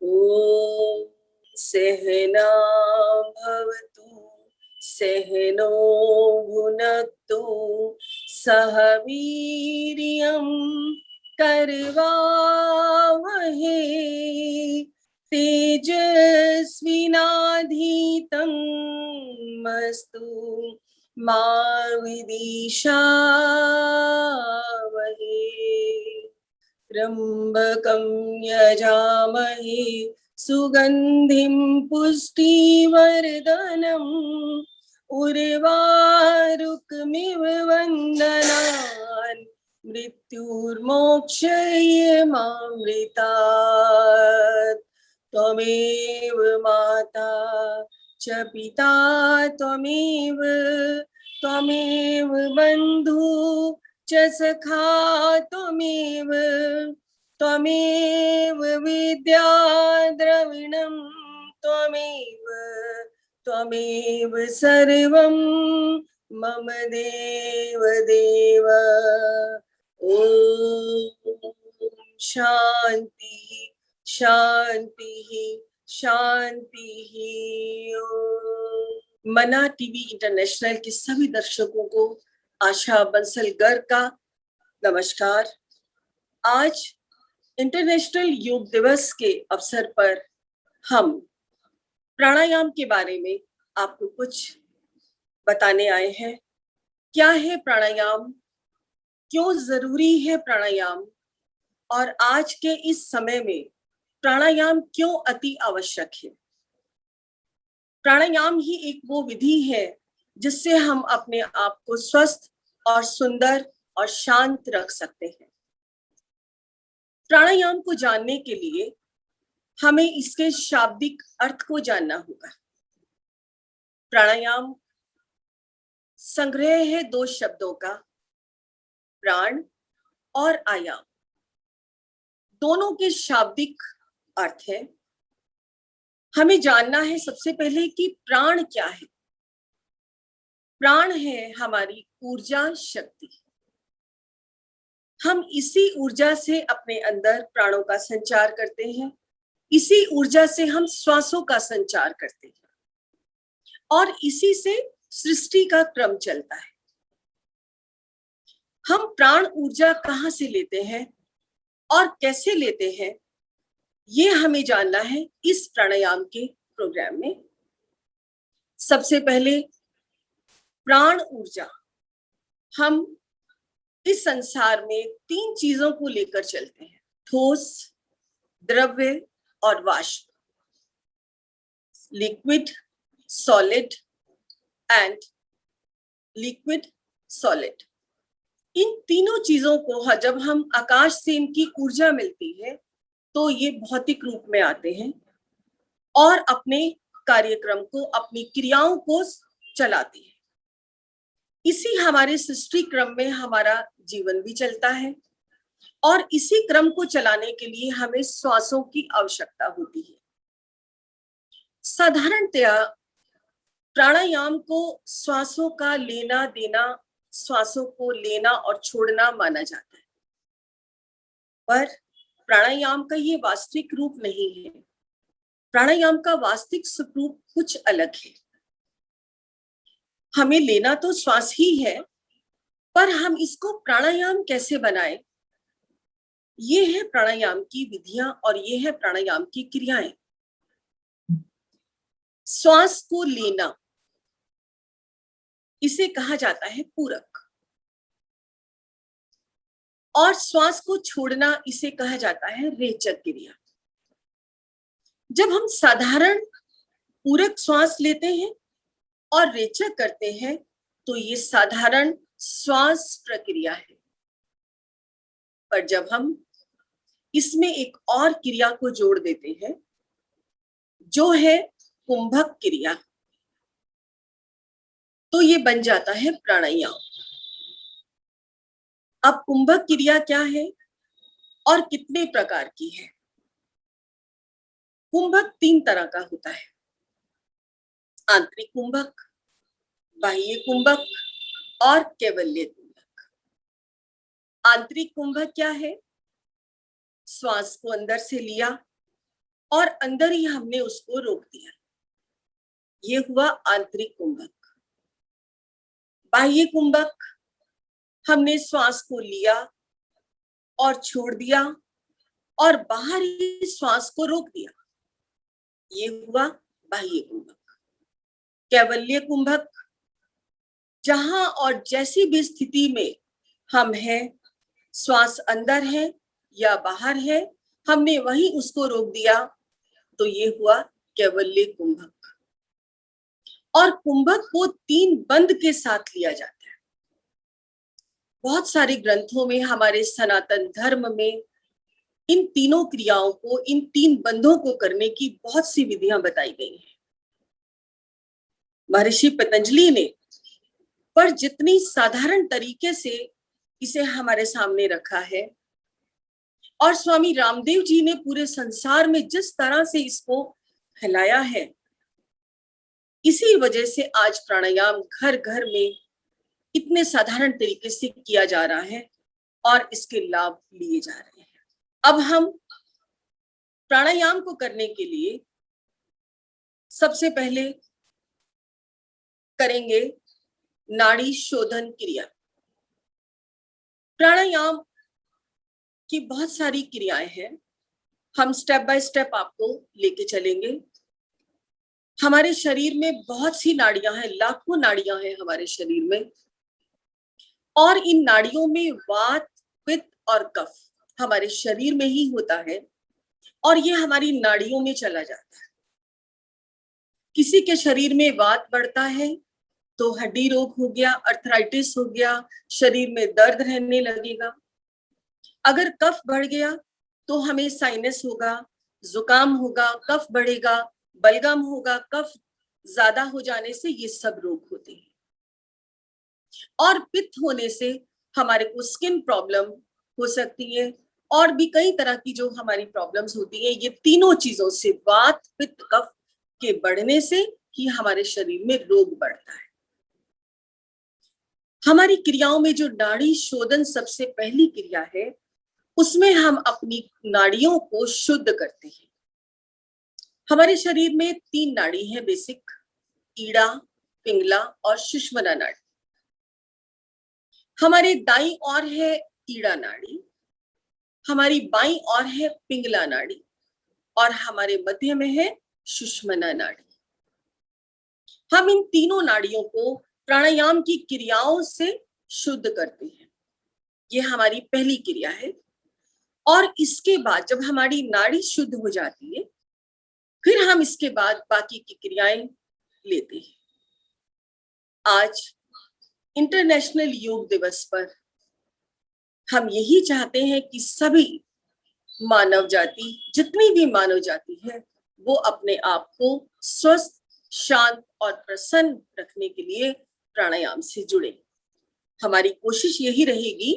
ॐ सहना भवतु सहनो भुनक्तु सह वीर्यं करवावहे तेजस्विनाधीतमस्तु मा विद्विषावहे। त्र्यम्बकं यजामहे सुगन्धिं पुष्टिवर्धनम् उर्वारुकमिव वन्दनान् मृत्युर्मोक्षयेमामृतात्। त्वमेव माता च पिता त्वमेव बन्धु च सखा त्वमेव विद्या द्रविणं त्वमेव सर्वं मम देव। ॐ शान्ति शान्ति शान्ति। मना टीवी इंटरनेशनल के सभी दर्शकों को आशा बंसल गर्ग का नमस्कार। आज इंटरनेशनल योग दिवस के अवसर पर हम प्राणायाम के बारे में आपको कुछ बताने आए हैं। क्या है प्राणायाम, क्यों जरूरी है प्राणायाम, और आज के इस समय में प्राणायाम क्यों अति आवश्यक है। प्राणायाम ही एक वो विधि है जिससे हम अपने आप को स्वस्थ और सुंदर और शांत रख सकते हैं। प्राणायाम को जानने के लिए हमें इसके शाब्दिक अर्थ को जानना होगा। प्राणायाम संग्रह है दो शब्दों का, प्राण और आयाम। दोनों के शाब्दिक अर्थ है। हमें जानना है सबसे पहले कि प्राण क्या है। प्राण है हमारी ऊर्जा शक्ति। हम इसी ऊर्जा से अपने अंदर प्राणों का संचार करते हैं, इसी ऊर्जा से हम श्वासों का संचार करते हैं और इसी से सृष्टि का क्रम चलता है। हम प्राण ऊर्जा कहाँ से लेते हैं और कैसे लेते हैं, ये हमें जानना है इस प्राणायाम के प्रोग्राम में। सबसे पहले प्राण ऊर्जा, हम इस संसार में तीन चीजों को लेकर चलते हैं, ठोस, द्रव्य और वाष्प, liquid, solid and liquid solid. इन तीनों चीजों को जब हम आकाश से इनकी ऊर्जा मिलती है तो ये भौतिक रूप में आते हैं और अपने कार्यक्रम को, अपनी क्रियाओं को चलाते हैं। इसी हमारे सृष्टि क्रम में हमारा जीवन भी चलता है और इसी क्रम को चलाने के लिए हमें श्वासों की आवश्यकता होती है। साधारणतया प्राणायाम को श्वासों का लेना देना, श्वासों को लेना और छोड़ना माना जाता है, पर प्राणायाम का ये वास्तविक रूप नहीं है। प्राणायाम का वास्तविक स्वरूप कुछ अलग है। हमें लेना तो श्वास ही है, पर हम इसको प्राणायाम कैसे बनाएं, ये है प्राणायाम की विधियां और ये है प्राणायाम की क्रियाएं। श्वास को लेना, इसे कहा जाता है पूरक, और श्वास को छोड़ना, इसे कहा जाता है रेचक क्रिया। जब हम साधारण पूरक श्वास लेते हैं और रेचक करते हैं तो ये साधारण श्वास प्रक्रिया है, पर जब हम इसमें एक और क्रिया को जोड़ देते हैं जो है कुंभक क्रिया, तो ये बन जाता है प्राणायाम। अब कुंभक क्रिया क्या है और कितने प्रकार की है? कुंभक तीन तरह का होता है, आंतरिक कुंभक, बाह्य कुंभक और कैवल्य कुंभक। आंतरिक कुंभक क्या है? श्वास को अंदर से लिया और अंदर ही हमने उसको रोक दिया। ये हुआ आंतरिक कुंभक। बाह्य कुंभक, हमने श्वास को लिया और छोड़ दिया और बाहरी श्वास को रोक दिया। ये हुआ बाह्य कुंभक। कैवल्य कुंभक, जहां और जैसी भी स्थिति में हम हैं, श्वास अंदर है या बाहर है, हमने वहीं उसको रोक दिया, तो ये हुआ कैवल्य कुंभक। और कुंभक को 3 बंद के साथ लिया जाता है। बहुत सारे ग्रंथों में, हमारे सनातन धर्म में इन तीनों क्रियाओं को, इन 3 बंधों को करने की बहुत सी विधियां बताई गई हैं। महर्षि पतंजलि ने पर जितनी साधारण तरीके से इसे हमारे सामने रखा है, और स्वामी रामदेव जी ने पूरे संसार में जिस तरह से इसको फैलाया है, इसी वजह से आज प्राणायाम घर घर में इतने साधारण तरीके से किया जा रहा है और इसके लाभ लिए जा रहे हैं। अब हम प्राणायाम को करने के लिए सबसे पहले करेंगे नाड़ी शोधन क्रिया। प्राणायाम की बहुत सारी क्रियाएं हैं, हम स्टेप बाय स्टेप आपको लेके चलेंगे। हमारे शरीर में बहुत सी नाड़ियां हैं, लाखों नाड़ियां हैं हमारे शरीर में, और इन नाड़ियों में वात, पित्त और कफ हमारे शरीर में ही होता है, और ये हमारी नाड़ियों में चला जाता है। किसी के शरीर में वात बढ़ता है तो हड्डी रोग हो गया, अर्थराइटिस हो गया, शरीर में दर्द रहने लगेगा। अगर कफ बढ़ गया तो हमें साइनस होगा, जुकाम होगा, कफ बढ़ेगा, बलगम होगा, कफ ज्यादा हो जाने से ये सब रोग होते हैं। और पित्त होने से हमारे को स्किन प्रॉब्लम हो सकती है, और भी कई तरह की जो हमारी प्रॉब्लम्स होती है, ये तीनों चीजों से, वात, पित्त, कफ के बढ़ने से ही हमारे शरीर में रोग बढ़ता है। हमारी क्रियाओं में जो नाड़ी शोधन सबसे पहली क्रिया है, उसमें हम अपनी नाड़ियों को शुद्ध करते हैं। हमारे शरीर में 3 नाड़ी है बेसिक, ईड़ा, पिंगला और सुषुम्ना नाड़ी। हमारे दाईं ओर है ईड़ा नाड़ी, हमारी बाईं ओर है पिंगला नाड़ी, और हमारे मध्य में है सुषुम्ना नाड़ी। हम इन तीनों नाड़ियों को प्राणायाम की क्रियाओं से शुद्ध करते हैं। ये हमारी पहली क्रिया है। और इसके बाद जब हमारी नाड़ी शुद्ध हो जाती है, फिर हम इसके बाद बाकी की क्रियाएं लेते हैं। आज इंटरनेशनल योग दिवस पर हम यही चाहते हैं कि सभी मानव जाति, जितनी भी मानव जाति है, वो अपने आप को स्वस्थ, शांत और प्रसन्न रखने के लिए प्राणायाम से जुड़े। हमारी कोशिश यही रहेगी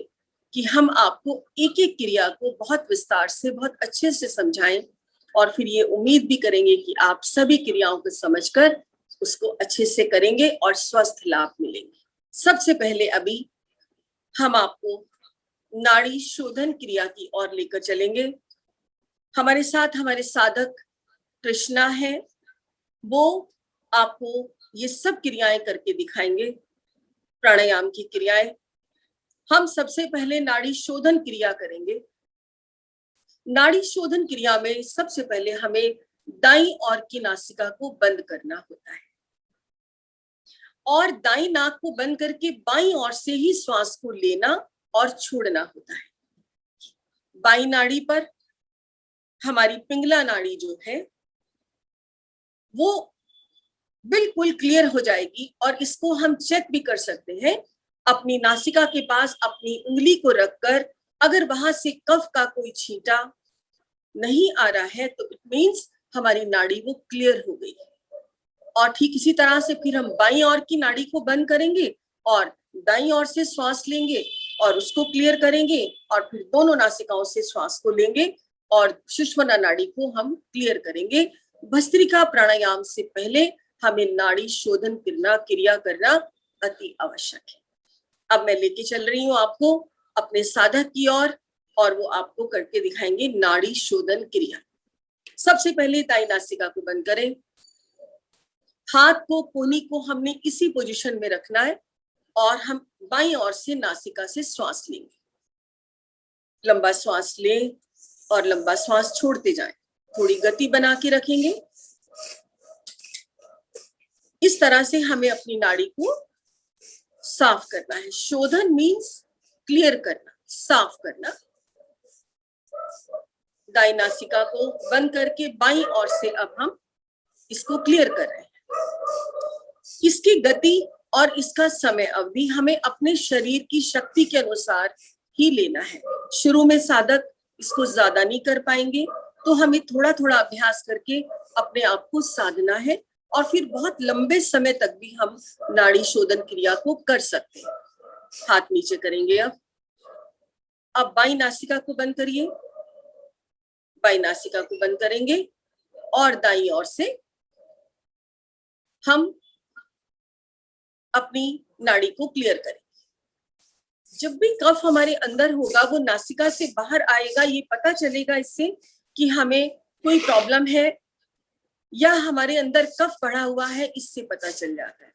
कि हम आपको एक एक क्रिया को बहुत विस्तार से, बहुत अच्छे से समझाएं, और फिर ये उम्मीद भी करेंगे कि आप सभी क्रियाओं को समझकर उसको अच्छे से करेंगे और स्वस्थ लाभ मिलेंगे। सबसे पहले अभी हम आपको नाड़ी शोधन क्रिया की ओर लेकर चलेंगे। हमारे साथ हमारे साधक कृष्णा है, वो आपको ये सब क्रियाएं करके दिखाएंगे, प्राणायाम की क्रियाएं। हम सबसे पहले नाड़ी शोधन क्रिया करेंगे। नाड़ी शोधन क्रिया में सबसे पहले हमें दाईं ओर की नासिका को बंद करना होता है, और दाईं नाक को बंद करके बाईं ओर से ही श्वास को लेना और छोड़ना होता है। बाईं नाड़ी पर हमारी पिंगला नाड़ी जो है वो बिल्कुल क्लियर हो जाएगी, और इसको हम चेक भी कर सकते हैं अपनी नासिका के पास अपनी उंगली को रखकर। अगर वहां से कफ का कोई छींटा नहीं आ रहा है तो इट मीन्स हमारी नाड़ी वो क्लियर हो गई। और ठीक इसी तरह से फिर हम बाईं ओर की नाड़ी को बंद करेंगे और दाईं ओर से श्वास लेंगे और उसको क्लियर करेंगे, और फिर दोनों नासिकाओं से श्वास को लेंगे और सुषुम्ना नाड़ी को हम क्लियर करेंगे। भस्त्रिका प्राणायाम से पहले हमें नाड़ी शोधन क्रिया करना अति आवश्यक है। अब मैं लेके चल रही हूँ आपको अपने साधक की ओर, और वो आपको करके दिखाएंगे नाड़ी शोधन क्रिया। सबसे पहले दाई नासिका को बंद करें। हाथ को, कोहनी को हमने इसी पोजीशन में रखना है और हम बाईं ओर से नासिका से श्वास लेंगे। लंबा श्वास लें और लंबा श्वास छोड़ते जाएं। थोड़ी गति बना के रखेंगे। इस तरह से हमें अपनी नाड़ी को साफ करना है। शोधन मीन्स क्लियर करना, साफ करना। दाई नासिका को बंद करके बाईं ओर से अब हम इसको क्लियर कर रहे हैं। इसकी गति और इसका समय अवधि हमें अपने शरीर की शक्ति के अनुसार ही लेना है। शुरू में साधक इसको ज्यादा नहीं कर पाएंगे, तो हमें थोड़ा थोड़ा अभ्यास करके अपने आप को साधना है और फिर बहुत लंबे समय तक भी हम नाड़ी शोधन क्रिया को कर सकते हैं। हाथ नीचे करेंगे। अब बाईं नासिका को बंद करिए। बाईं नासिका को बंद करेंगे और दाईं ओर से हम अपनी नाड़ी को क्लियर करेंगे। जब भी कफ हमारे अंदर होगा वो नासिका से बाहर आएगा, ये पता चलेगा इससे कि हमें कोई प्रॉब्लम है या हमारे अंदर कफ बढ़ा हुआ है, इससे पता चल जाता है।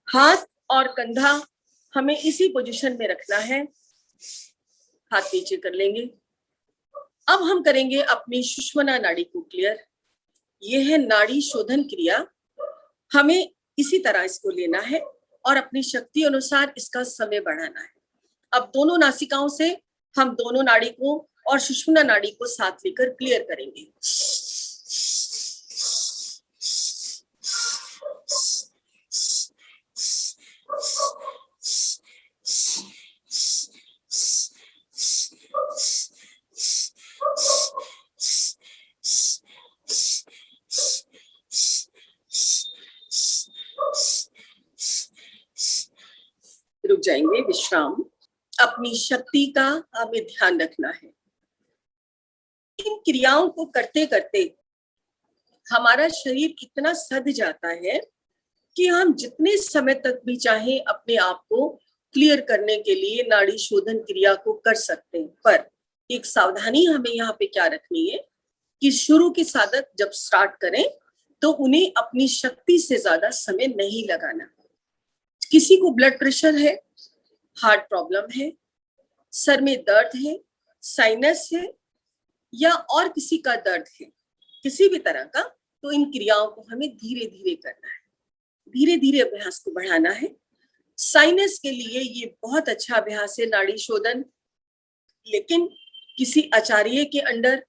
हाथ और कंधा हमें इसी पोजीशन में रखना है। हाथ नीचे कर लेंगे। अब हम करेंगे अपनी सुषुम्ना नाड़ी को क्लियर। ये है नाड़ी शोधन क्रिया। हमें इसी तरह इसको लेना है और अपनी शक्ति अनुसार इसका समय बढ़ाना है। अब दोनों नासिकाओं से हम दोनों नाड़ी को और सुषुम्ना नाड़ी को साथ लेकर क्लियर करेंगे। रुक जाएंगे, विश्राम। अपनी शक्ति का हमें ध्यान रखना है। इन क्रियाओं को करते करते हमारा शरीर इतना सध जाता है कि हम जितने समय तक भी चाहे अपने आप को क्लियर करने के लिए नाड़ी शोधन क्रिया को कर सकते हैं। पर एक सावधानी हमें यहाँ पे क्या रखनी है कि शुरू के साधक जब स्टार्ट करें तो उन्हें अपनी शक्ति से ज्यादा समय नहीं लगाना। किसी को ब्लड प्रेशर है, हार्ट प्रॉब्लम है, सर में दर्द है, साइनस है या और किसी का दर्द है, किसी भी तरह का, तो इन क्रियाओं को हमें धीरे धीरे करना है। धीरे धीरे अभ्यास को बढ़ाना है। साइनस के लिए ये बहुत अच्छा अभ्यास है नाड़ी शोधन, लेकिन किसी आचार्य के अंडर,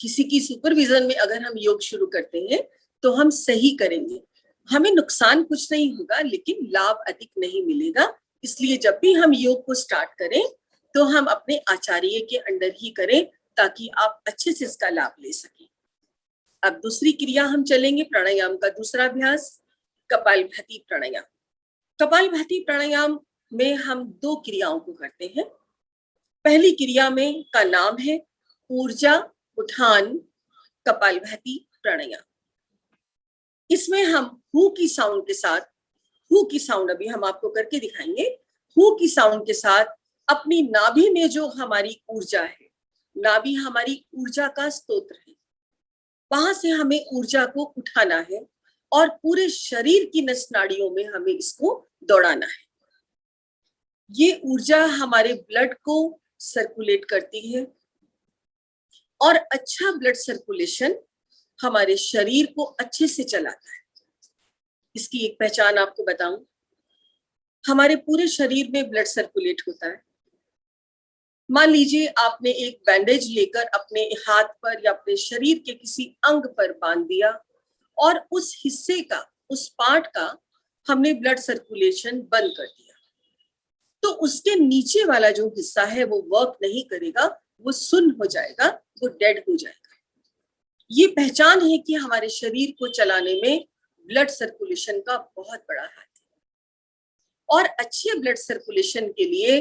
किसी की सुपरविजन में अगर हम योग शुरू करते हैं तो हम सही करेंगे। हमें नुकसान कुछ नहीं होगा, लेकिन लाभ अधिक नहीं मिलेगा। इसलिए जब भी हम योग को स्टार्ट करें तो हम अपने आचार्य के अंडर ही करें, ताकि आप अच्छे से इसका लाभ ले सकें। अब दूसरी क्रिया हम चलेंगे, प्राणायाम का दूसरा अभ्यास, कपालभाति प्राणायाम। कपालभाति प्राणायाम में हम दो क्रियाओं को करते हैं। पहली क्रिया में का नाम है ऊर्जा उठान कपालभाति प्राणायाम। इसमें हम हु की साउंड के साथ, हु की साउंड अभी हम आपको करके दिखाएंगे, हु की साउंड के साथ अपनी नाभि में जो हमारी ऊर्जा है, नाभि हमारी ऊर्जा का स्तोत्र है, वहां से हमें ऊर्जा को उठाना है और पूरे शरीर की नस नाड़ियों में हमें इसको दौड़ाना है। ये ऊर्जा हमारे ब्लड को सर्कुलेट करती है और अच्छा ब्लड सर्कुलेशन हमारे शरीर को अच्छे से चलाता है। इसकी एक पहचान आपको बताऊं, हमारे पूरे शरीर में ब्लड सर्कुलेट होता है। मान लीजिए आपने एक बैंडेज लेकर अपने हाथ पर या अपने शरीर के किसी अंग पर बांध दिया और उस हिस्से का, उस पार्ट का हमने ब्लड सर्कुलेशन बंद कर दिया, तो उसके नीचे वाला जो हिस्सा है वो वर्क नहीं करेगा, वो सुन्न हो जाएगा, वो डेड हो जाएगा। ये पहचान है कि हमारे शरीर को चलाने में ब्लड सर्कुलेशन का बहुत बड़ा हाथ है। और अच्छे ब्लड सर्कुलेशन के लिए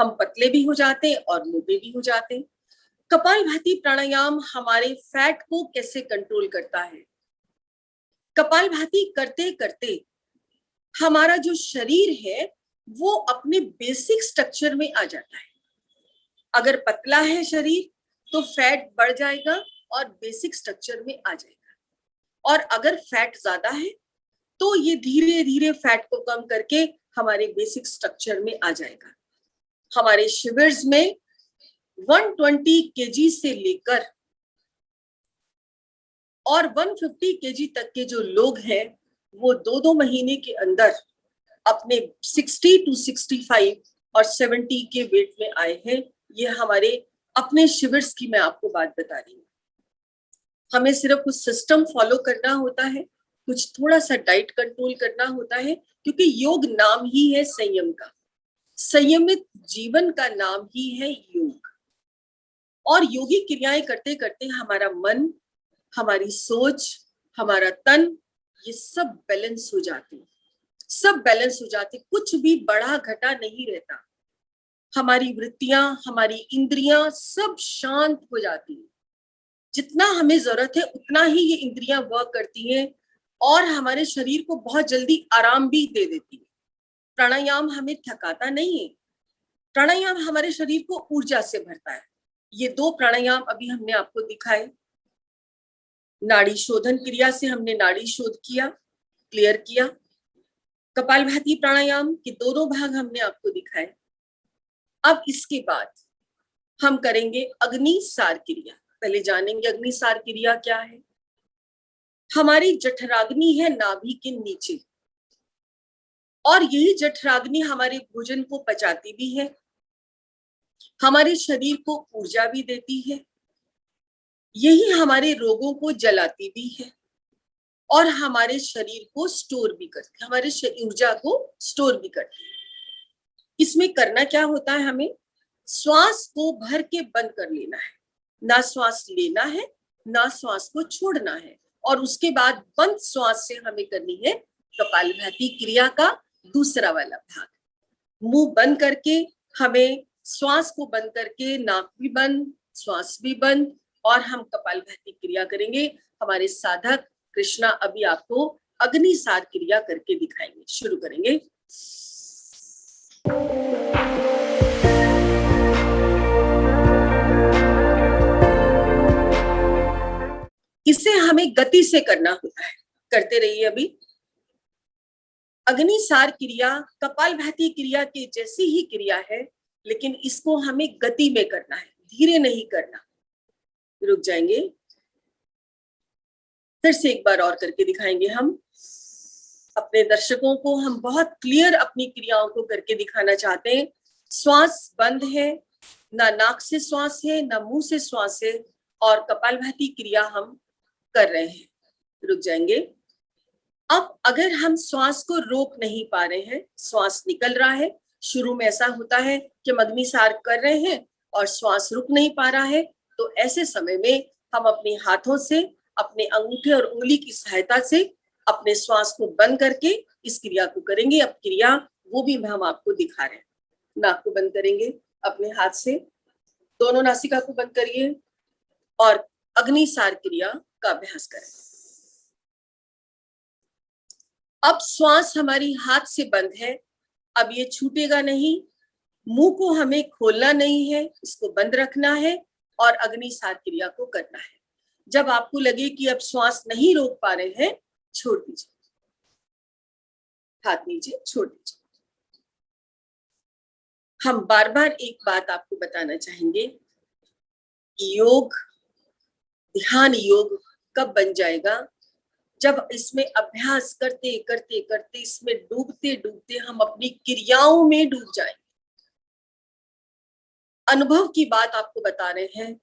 हम पतले भी हो जाते हैं और मोटे भी हो जाते हैं। कपालभाति प्राणायाम हमारे फैट को कैसे कंट्रोल करता है? कपालभाति करते करते हमारा जो शरीर है वो अपने बेसिक स्ट्रक्चर में आ जाता है। अगर पतला है शरीर तो फैट बढ़ जाएगा और बेसिक स्ट्रक्चर में आ जाएगा, और अगर फैट ज्यादा है तो ये धीरे धीरे फैट को कम करके हमारे बेसिक स्ट्रक्चर में आ जाएगा। हमारे शिविर्स में 120 केजी से लेकर और 150 केजी तक के जो लोग हैं वो 2-2 महीने के अंदर अपने 60 to 65 और 70 के वेट में आए हैं। ये हमारे अपने शिविर्स की मैं आपको बात बता रही हूँ। हमें सिर्फ कुछ सिस्टम फॉलो करना होता है, कुछ थोड़ा सा डाइट कंट्रोल करना होता है, क्योंकि योग नाम ही है संयम का। संयमित जीवन का नाम ही है योग। और योगी क्रियाएं करते करते हमारा मन, हमारी सोच, हमारा तन, ये सब बैलेंस हो जाते हैं, सब बैलेंस हो जाते, कुछ भी बढ़ा घटा नहीं रहता। हमारी वृत्तियां, हमारी इंद्रियां सब शांत हो जाती है। जितना हमें जरूरत है उतना ही ये इंद्रियां वर्क करती हैं और हमारे शरीर को बहुत जल्दी आराम भी दे देती है। प्राणायाम हमें थकाता नहीं है, प्राणायाम हमारे शरीर को ऊर्जा से भरता है। ये 2 प्राणायाम अभी हमने आपको दिखाए। नाड़ी शोधन क्रिया से हमने नाड़ी शोध किया, क्लियर किया। कपालभाति प्राणायाम के दोनों भाग हमने आपको दिखाए। अब इसके बाद हम करेंगे अग्निसार क्रिया। पहले जानेंगे अग्निसार क्रिया क्या है। हमारी जठराग्नि है नाभि के नीचे, और यही जठराग्नि हमारे भोजन को पचाती भी है, हमारे शरीर को ऊर्जा भी देती है, यही हमारे रोगों को जलाती भी है और हमारे शरीर को स्टोर भी करती है, हमारे ऊर्जा को स्टोर भी करती है। इसमें करना क्या होता है, हमें श्वास को भर के बंद कर लेना है, ना श्वास लेना है ना श्वास को छोड़ना है, और उसके बाद बंद श्वास से हमें करनी है कपालभाति क्रिया का दूसरा वाला भाग। मुंह बंद करके हमें श्वास को बंद करके, नाक भी बंद, श्वास भी बंद, और हम कपालभाति क्रिया करेंगे। हमारे साधक कृष्णा अभी आपको अग्निसार क्रिया करके दिखाएंगे। शुरू करेंगे। इसे हमें गति से करना होता है, करते रहिए। अभी अग्निसार क्रिया कपालभाति क्रिया के जैसी ही क्रिया है, लेकिन इसको हमें गति में करना है, धीरे नहीं करना। रुक जाएंगे, फिर से एक बार और करके दिखाएंगे हम अपने दर्शकों को। हम बहुत क्लियर अपनी क्रियाओं को करके दिखाना चाहते हैं। श्वास बंद है, ना नाक से श्वास है ना मुंह से श्वास है, और कपालभाति क्रिया हम कर रहे हैं। रुक जाएंगे। अब अगर हम श्वास को रोक नहीं पा रहे हैं, श्वास निकल रहा है, शुरू में ऐसा होता है कि हम अग्निसार कर रहे हैं और श्वास रुक नहीं पा रहा है, तो ऐसे समय में हम अपने हाथों से, अपने अंगूठे और उंगली की सहायता से अपने श्वास को बंद करके इस क्रिया को करेंगे। अब क्रिया वो भी हम आपको दिखा रहे हैं। नाक को बंद करेंगे अपने हाथ से, दोनों नासिका को बंद करिए और अग्निसार क्रिया का अभ्यास करें। अब श्वास हमारी हाथ से बंद है, अब ये छूटेगा नहीं। मुंह को हमें खोलना नहीं है, इसको बंद रखना है और अग्निसार क्रिया को करना है। जब आपको लगे कि अब श्वास नहीं रोक पा रहे हैं, छोड़ दीजिए, हाथ नीचे छोड़ दीजिए। हम बार बार एक बात आपको बताना चाहेंगे, योग, ध्यान योग कब बन जाएगा, जब इसमें अभ्यास करते करते करते, इसमें डूबते डूबते हम अपनी क्रियाओं में डूब जाएंगे। अनुभव की बात आपको बता रहे हैं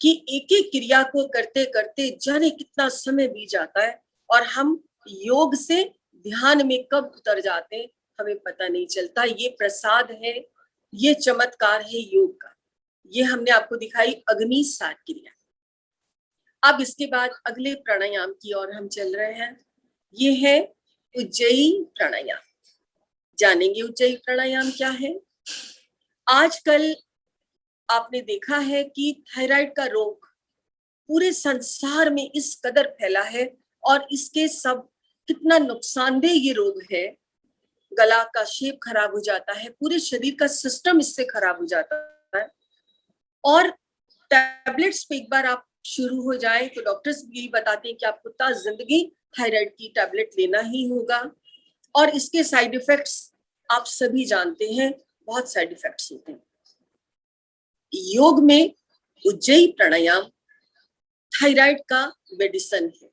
कि एक एक क्रिया को करते करते जाने कितना समय बीत जाता है, और हम योग से ध्यान में कब उतर जाते हैं हमें पता नहीं चलता। ये प्रसाद है, ये चमत्कार है योग का। ये हमने आपको दिखाई अग्निसार क्रिया। अब इसके बाद अगले प्राणायाम की ओर हम चल रहे हैं। ये है उज्जयी प्राणायाम। जानेंगे उज्जयी प्राणायाम क्या है। आजकल आपने देखा है कि थायराइड का रोग पूरे संसार में इस कदर फैला है और इसके सब कितना नुकसानदेह ये रोग है। गला का शेप खराब हो जाता है, पूरे शरीर का सिस्टम इससे खराब हो जाता है। और टैबलेट्स पे एक बार आप शुरू हो जाए तो डॉक्टर्स यही बताते हैं कि आपको ता जिंदगी थायराइड की टैबलेट लेना ही होगा। और इसके साइड इफेक्ट्स आप सभी जानते हैं, बहुत साइड इफेक्ट्स होते हैं। योग में उज्जयी प्राणायाम थायराइड का मेडिसिन है।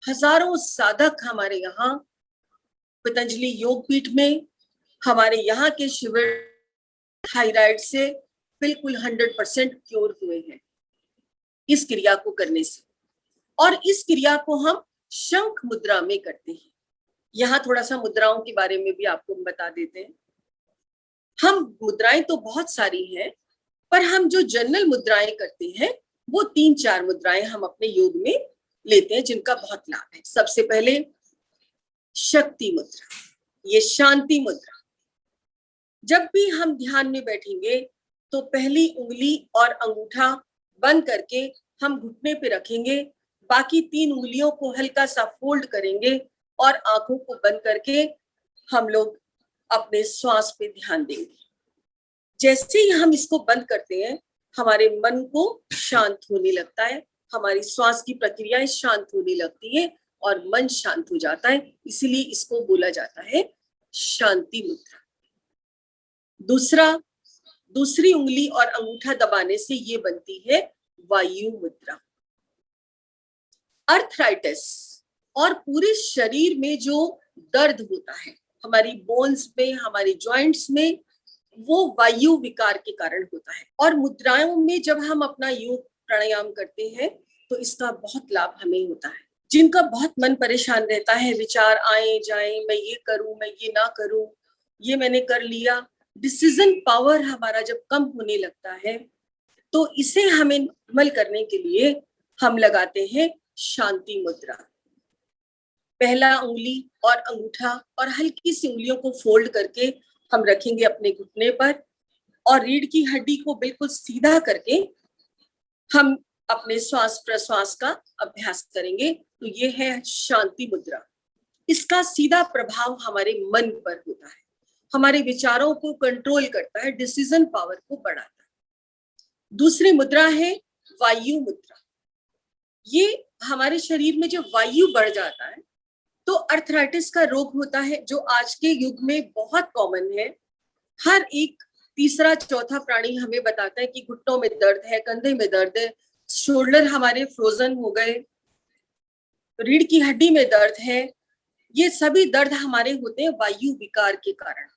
हजारों साधक हमारे यहाँ पतंजलि योग पीठ में, हमारे यहाँ के शिविर थायराइड से बिल्कुल 100% क्योर हुए हैं इस क्रिया को करने से। और इस क्रिया को हम शंख मुद्रा में करते हैं। यहाँ थोड़ा सा मुद्राओं के बारे में भी आपको बता देते हैं। हम मुद्राएं तो बहुत सारी हैं, पर हम जो जनरल मुद्राएं करते हैं वो 3-4 मुद्राएं हम अपने योग में लेते हैं जिनका बहुत लाभ है। सबसे पहले शक्ति मुद्रा, ये शांति मुद्रा। जब भी हम ध्यान में बैठेंगे तो पहली उंगली और अंगूठा बंद करके हम घुटने पे रखेंगे, बाकी 3 उंगलियों को हल्का सा फोल्ड करेंगे और आंखों को बंद करके हम लोग अपने श्वास पे ध्यान देंगे। जैसे ही हम इसको बंद करते हैं हमारे मन को शांत होने लगता है, हमारी श्वास की प्रक्रियाएं शांत होने लगती है और मन शांत हो जाता है। इसीलिए इसको बोला जाता है शांति मुद्रा। दूसरी उंगली और अंगूठा दबाने से ये बनती है वायु मुद्रा। अर्थराइटिस और पूरे शरीर में जो दर्द होता है हमारी बोन्स में, हमारे जॉइंट्स में, वो वायु विकार के कारण होता है। और मुद्राओं में जब हम अपना योग प्राणायाम करते हैं तो इसका बहुत लाभ हमें होता है। जिनका बहुत मन परेशान रहता है, विचार आए जाए, मैं ये करूं, मैं ये ना करूं, ये मैंने कर लिया, डिसीजन पावर हमारा जब कम होने लगता है तो इसे हमें नॉर्मल करने के लिए हम लगाते हैं शांति मुद्रा। पहला उंगली और अंगूठा और हल्की सी उंगलियों को फोल्ड करके हम रखेंगे अपने घुटने पर और रीढ़ की हड्डी को बिल्कुल सीधा करके हम अपने श्वास प्रश्वास का अभ्यास करेंगे। तो ये है शांति मुद्रा। इसका सीधा प्रभाव हमारे मन पर होता है, हमारे विचारों को कंट्रोल करता है, डिसीजन पावर को बढ़ाता है। दूसरी मुद्रा है वायु मुद्रा। ये हमारे शरीर में जब वायु बढ़ जाता है तो अर्थराइटिस का रोग होता है, जो आज के युग में बहुत कॉमन है। हर एक तीसरा चौथा प्राणी हमें बताता है कि घुटनों में दर्द है, कंधे में दर्द है, शोल्डर हमारे फ्रोजन हो गए, रीढ़ की हड्डी में दर्द है। ये सभी दर्द हमारे होते हैं वायु विकार के कारण।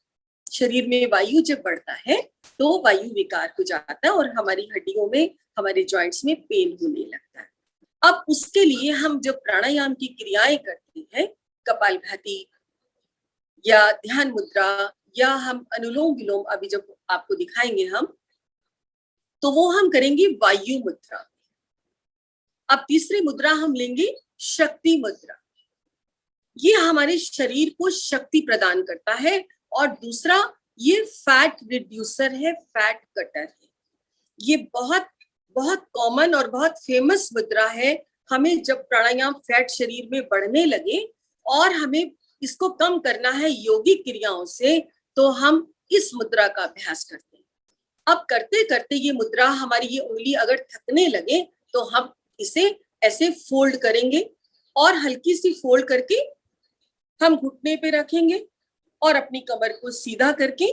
शरीर में वायु जब बढ़ता है तो वायु विकार हो जाता है और हमारी हड्डियों में, हमारे जॉइंट्स में पेन होने लगता है। अब उसके लिए हम जब प्राणायाम की क्रियाएं करते हैं, कपालभाति या ध्यान मुद्रा या हम अनुलोम विलोम अभी जब आपको दिखाएंगे हम, तो वो हम करेंगे वायु मुद्रा। अब तीसरी मुद्रा हम लेंगे शक्ति मुद्रा। ये हमारे शरीर को शक्ति प्रदान करता है। और दूसरा ये फैट रिड्यूसर है, फैट कटर है। ये बहुत बहुत कॉमन और बहुत फेमस मुद्रा है। हमें जब प्राणायाम फैट शरीर में बढ़ने लगे और हमें इसको कम करना है योगिक क्रियाओं से, तो हम इस मुद्रा का अभ्यास करते हैं। अब करते करते ये मुद्रा, हमारी ये उंगली अगर थकने लगे तो हम इसे ऐसे फोल्ड करेंगे और हल्की सी फोल्ड करके हम घुटने पे रखेंगे और अपनी कमर को सीधा करके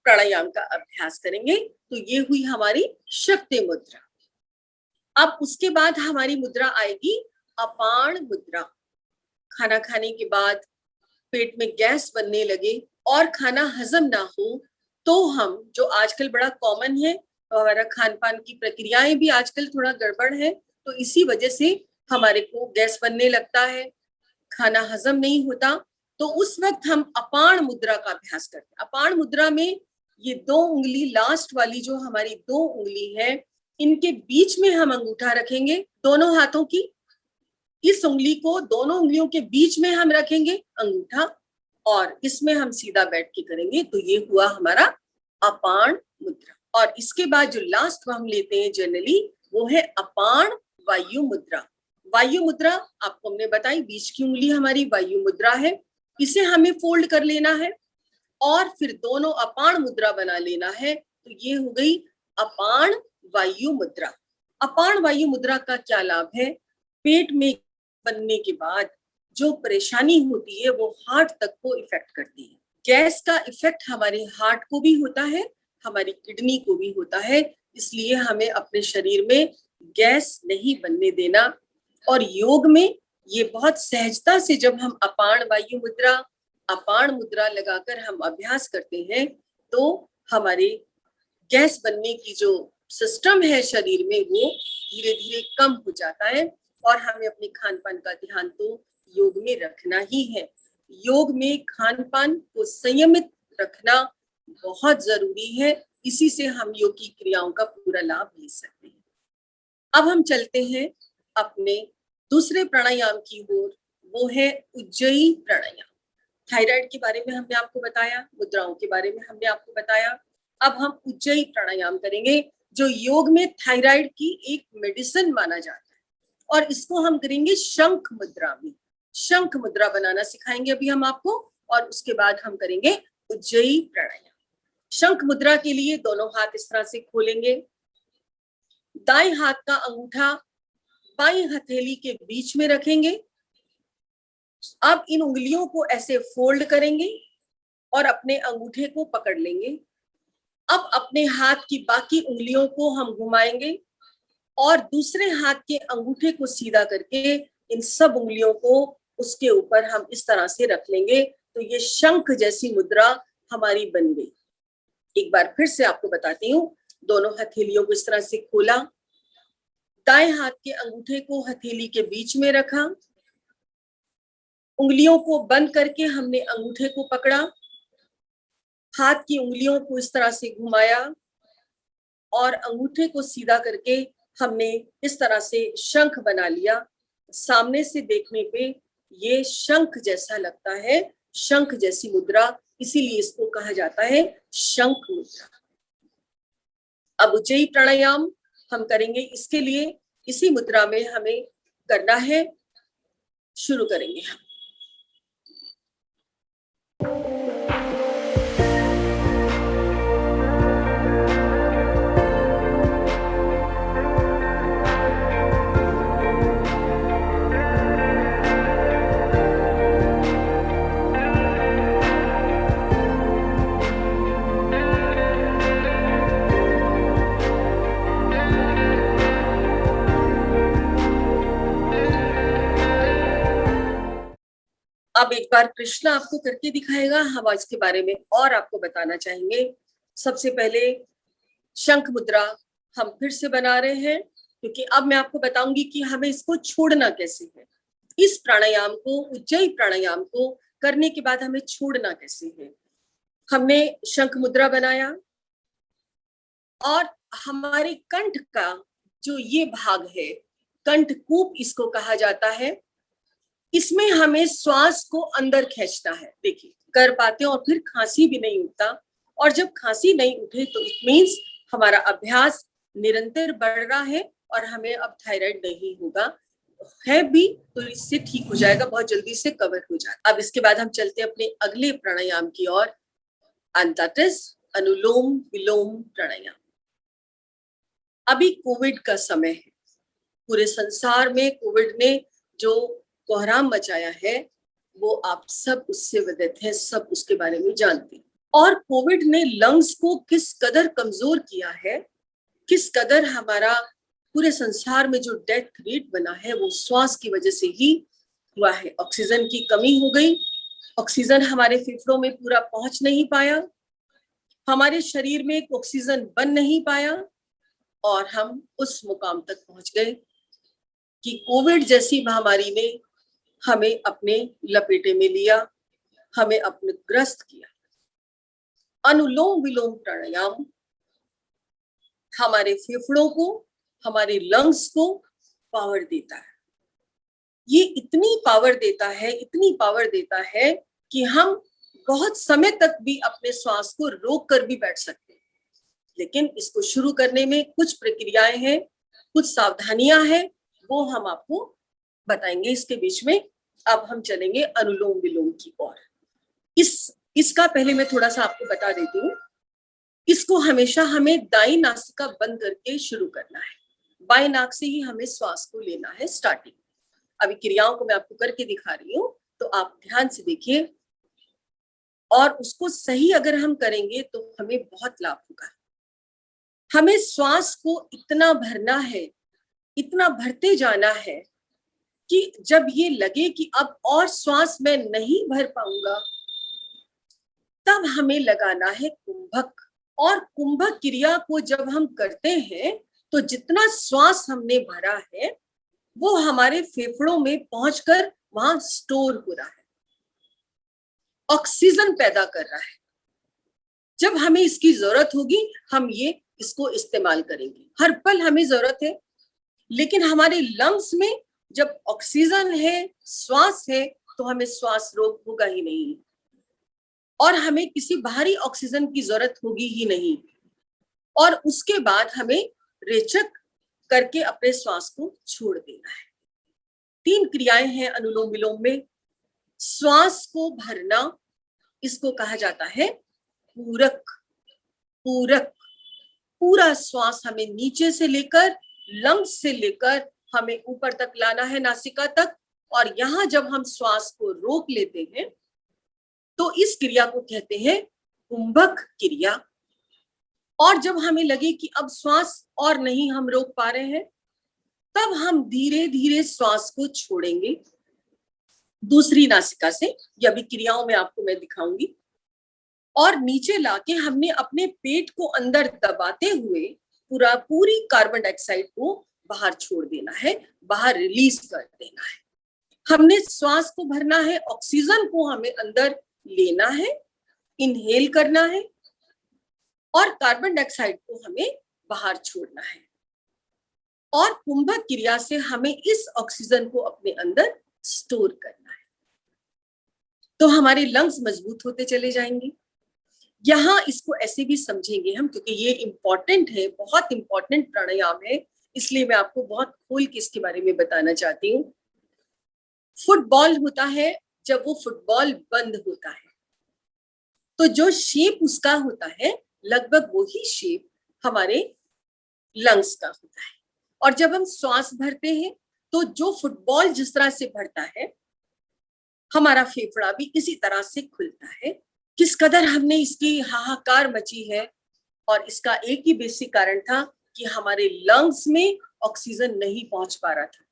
प्राणायाम का अभ्यास करेंगे। तो ये हुई हमारी शक्ति मुद्रा। अब उसके बाद हमारी मुद्रा आएगी अपान मुद्रा। खाना खाने के बाद पेट में गैस बनने लगे और खाना हजम ना हो तो हम, जो आजकल बड़ा कॉमन है, हमारा खान पान की प्रक्रियाएं भी आजकल थोड़ा गड़बड़ है, तो इसी वजह से हमारे को गैस बनने लगता है, खाना हजम नहीं होता। तो उस वक्त हम अपान मुद्रा का अभ्यास करते हैं। अपान मुद्रा में ये 2 उंगली, लास्ट वाली जो हमारी 2 उंगली है, इनके बीच में हम अंगूठा रखेंगे, दोनों हाथों की। इस उंगली को दोनों उंगलियों के बीच में हम रखेंगे अंगूठा और इसमें हम सीधा बैठ के करेंगे। तो ये हुआ हमारा अपान मुद्रा। और इसके बाद जो लास्ट हम लेते हैं जनरली वो है अपान वायु मुद्रा। वायु मुद्रा आपको हमने बताई, बीच की उंगली हमारी वायु मुद्रा है, इसे हमें फोल्ड कर लेना है और फिर दोनों अपान मुद्रा बना लेना है। तो ये हो गई अपान वायु मुद्रा। अपान वायु मुद्रा का क्या लाभ है? पेट में बनने के बाद जो परेशानी होती है वो हार्ट तक को इफेक्ट करती है। गैस का इफेक्ट हमारे हार्ट को भी होता है, हमारी किडनी को भी होता है, इसलिए हमें अपने शरीर में गैस नहीं बनने देना। और योग में ये बहुत सहजता से जब हम अपान वायु मुद्रा, अपान मुद्रा लगाकर हम अभ्यास करते हैं तो हमारे गैस बनने की जो सिस्टम है शरीर में वो धीरे धीरे कम हो जाता है। और हमें अपने खान पान का ध्यान तो योग में रखना ही है। योग में खान पान को संयमित रखना बहुत जरूरी है, इसी से हम योग की क्रियाओं का पूरा लाभ ले सकते हैं। अब हम चलते हैं अपने दूसरे प्राणायाम की ओर, वो है उज्जयी प्राणायाम। थायराइड के बारे में हमने आपको बताया, मुद्राओं के बारे में हमने आपको बताया। अब हम उज्जयी प्राणायाम करेंगे जो योग में थायराइड की एक मेडिसिन माना जाता है, और इसको हम करेंगे शंख मुद्रा में। शंख मुद्रा बनाना सिखाएंगे अभी हम आपको, और उसके बाद हम करेंगे उज्जयी प्राणायाम। शंख मुद्रा के लिए दोनों हाथ इस तरह से खोलेंगे, दाएं हाथ का अंगूठा बाईं हथेली के बीच में रखेंगे। अब इन उंगलियों को ऐसे फोल्ड करेंगे और अपने अंगूठे को पकड़ लेंगे। अब अपने हाथ की बाकी उंगलियों को हम घुमाएंगे और दूसरे हाथ के अंगूठे को सीधा करके इन सब उंगलियों को उसके ऊपर हम इस तरह से रख लेंगे। तो ये शंख जैसी मुद्रा हमारी बन गई। एक बार फिर से आपको बताती हूँ। दोनों हथेलियों को इस तरह से खोला, दाएं हाथ के अंगूठे को हथेली के बीच में रखा, उंगलियों को बंद करके हमने अंगूठे को पकड़ा, हाथ की उंगलियों को इस तरह से घुमाया और अंगूठे को सीधा करके हमने इस तरह से शंख बना लिया। सामने से देखने पे ये शंख जैसा लगता है, शंख जैसी मुद्रा, इसीलिए इसको कहा जाता है शंख मुद्रा। अब उज्जयी प्राणायाम हम करेंगे, इसके लिए इसी मुद्रा में हमें करना है। शुरू करेंगे हम। अब एक बार कृष्णा आपको करके दिखाएगा, हम आज के बारे में और आपको बताना चाहेंगे। सबसे पहले शंख मुद्रा हम फिर से बना रहे हैं, क्योंकि अब मैं आपको बताऊंगी कि हमें इसको छोड़ना कैसे है। इस प्राणायाम को, उज्जयी प्राणायाम को करने के बाद हमें छोड़ना कैसे है। हमने शंख मुद्रा बनाया और हमारे कंठ का जो ये भाग है, कंठकूप इसको कहा जाता है, इसमें हमें श्वास को अंदर खींचना है। देखिए कर पाते हैं, और फिर खांसी भी नहीं उठता। और जब खांसी नहीं उठे तो इट मीन्स हमारा अभ्यास निरंतर बढ़ रहा है और हमें अब थायराइड नहीं होगा, है भी तो इससे ठीक हो जाएगा, बहुत जल्दी से कवर हो जाएगा। अब इसके बाद हम चलते हैं अपने अगले प्राणायाम की ओर, दैट इज अनुलोम विलोम प्राणायाम। अभी कोविड का समय है, पूरे संसार में कोविड ने जो कोहराम मचाया है वो आप सब उससे विदित हैं, सब उसके बारे में जानते हैं। और कोविड ने लंग्स को किस कदर कमजोर किया है, किस कदर हमारा पूरे संसार में जो डेथ रेट बना है वो श्वास की वजह से ही हुआ है। ऑक्सीजन की कमी हो गई, ऑक्सीजन हमारे फेफड़ों में पूरा पहुंच नहीं पाया, हमारे शरीर में ऑक्सीजन बन नहीं पाया और हम उस मुकाम तक पहुंच गए कि कोविड जैसी महामारी ने हमें अपने लपेटे में लिया, हमें अपने ग्रस्त किया। अनुलोम विलोम प्राणायाम हमारे फेफड़ों को, हमारे लंग्स को पावर देता है। ये इतनी पावर देता है, इतनी पावर देता है कि हम बहुत समय तक भी अपने श्वास को रोक कर भी बैठ सकते हैं। लेकिन इसको शुरू करने में कुछ प्रक्रियाएं हैं, कुछ सावधानियां हैं, वो हम आपको बताएंगे इसके बीच में। अब हम चलेंगे अनुलोम विलोम की ओर। इसका पहले मैं थोड़ा सा आपको बता देती हूँ। इसको हमेशा हमें दाई नासिका बंद करके शुरू करना है, बाएं नाक से ही हमें श्वास को लेना है स्टार्टिंग। अभी क्रियाओं को मैं आपको करके दिखा रही हूँ, तो आप ध्यान से देखिए, और उसको सही अगर हम करेंगे तो हमें बहुत लाभ होगा। हमें श्वास को इतना भरना है, इतना भरते जाना है कि जब ये लगे कि अब और श्वास मैं नहीं भर पाऊंगा, तब हमें लगाना है कुंभक। और कुंभक क्रिया को जब हम करते हैं तो जितना श्वास हमने भरा है वो हमारे फेफड़ों में पहुंचकर वहां स्टोर हो रहा है, ऑक्सीजन पैदा कर रहा है। जब हमें इसकी जरूरत होगी हम इसको इस्तेमाल करेंगे। हर पल हमें जरूरत है, लेकिन हमारे लंग्स में जब ऑक्सीजन है, श्वास है, तो हमें श्वास रोग होगा ही नहीं, और हमें किसी बाहरी ऑक्सीजन की जरूरत होगी ही नहीं। और उसके बाद हमें रेचक करके अपने श्वास को छोड़ देना है। 3 क्रियाएं हैं अनुलोम विलोम में। श्वास को भरना, इसको कहा जाता है पूरक। पूरक पूरा श्वास हमें नीचे से लेकर, लंग्स से लेकर हमें ऊपर तक लाना है, नासिका तक। और यहाँ जब हम श्वास को रोक लेते हैं तो इस क्रिया को कहते हैं कुंभक क्रिया। और जब हमें लगे कि अब श्वास और नहीं हम रोक पा रहे हैं, तब हम धीरे धीरे श्वास को छोड़ेंगे दूसरी नासिका से। ये अभी क्रियाओं में आपको मैं दिखाऊंगी। और नीचे लाके हमने अपने पेट को अंदर दबाते हुए पूरी कार्बन डाइऑक्साइड को बाहर छोड़ देना है, बाहर रिलीज कर देना है। हमने श्वास को भरना है, ऑक्सीजन को हमें अंदर लेना है, इनहेल करना है, और कार्बन डाइऑक्साइड को हमें बाहर छोड़ना है। और कुंभक क्रिया से हमें इस ऑक्सीजन को अपने अंदर स्टोर करना है, तो हमारे लंग्स मजबूत होते चले जाएंगे। यहाँ इसको ऐसे भी समझेंगे हम, क्योंकि ये इम्पोर्टेंट है, बहुत इंपॉर्टेंट प्राणायाम है, इसलिए मैं आपको बहुत खोल के इसके बारे में बताना चाहती हूँ। फुटबॉल होता है, जब वो फुटबॉल बंद होता है तो जो शेप उसका होता है लगभग वही शेप हमारे लंग्स का होता है। और जब हम श्वास भरते हैं तो जो फुटबॉल जिस तरह से भरता है, हमारा फेफड़ा भी इसी तरह से खुलता है। किस कदर हमने इसकी हाहाकार मची है, और इसका एक ही बेसिक कारण था कि हमारे लंग्स में ऑक्सीजन नहीं पहुंच पा रहा था,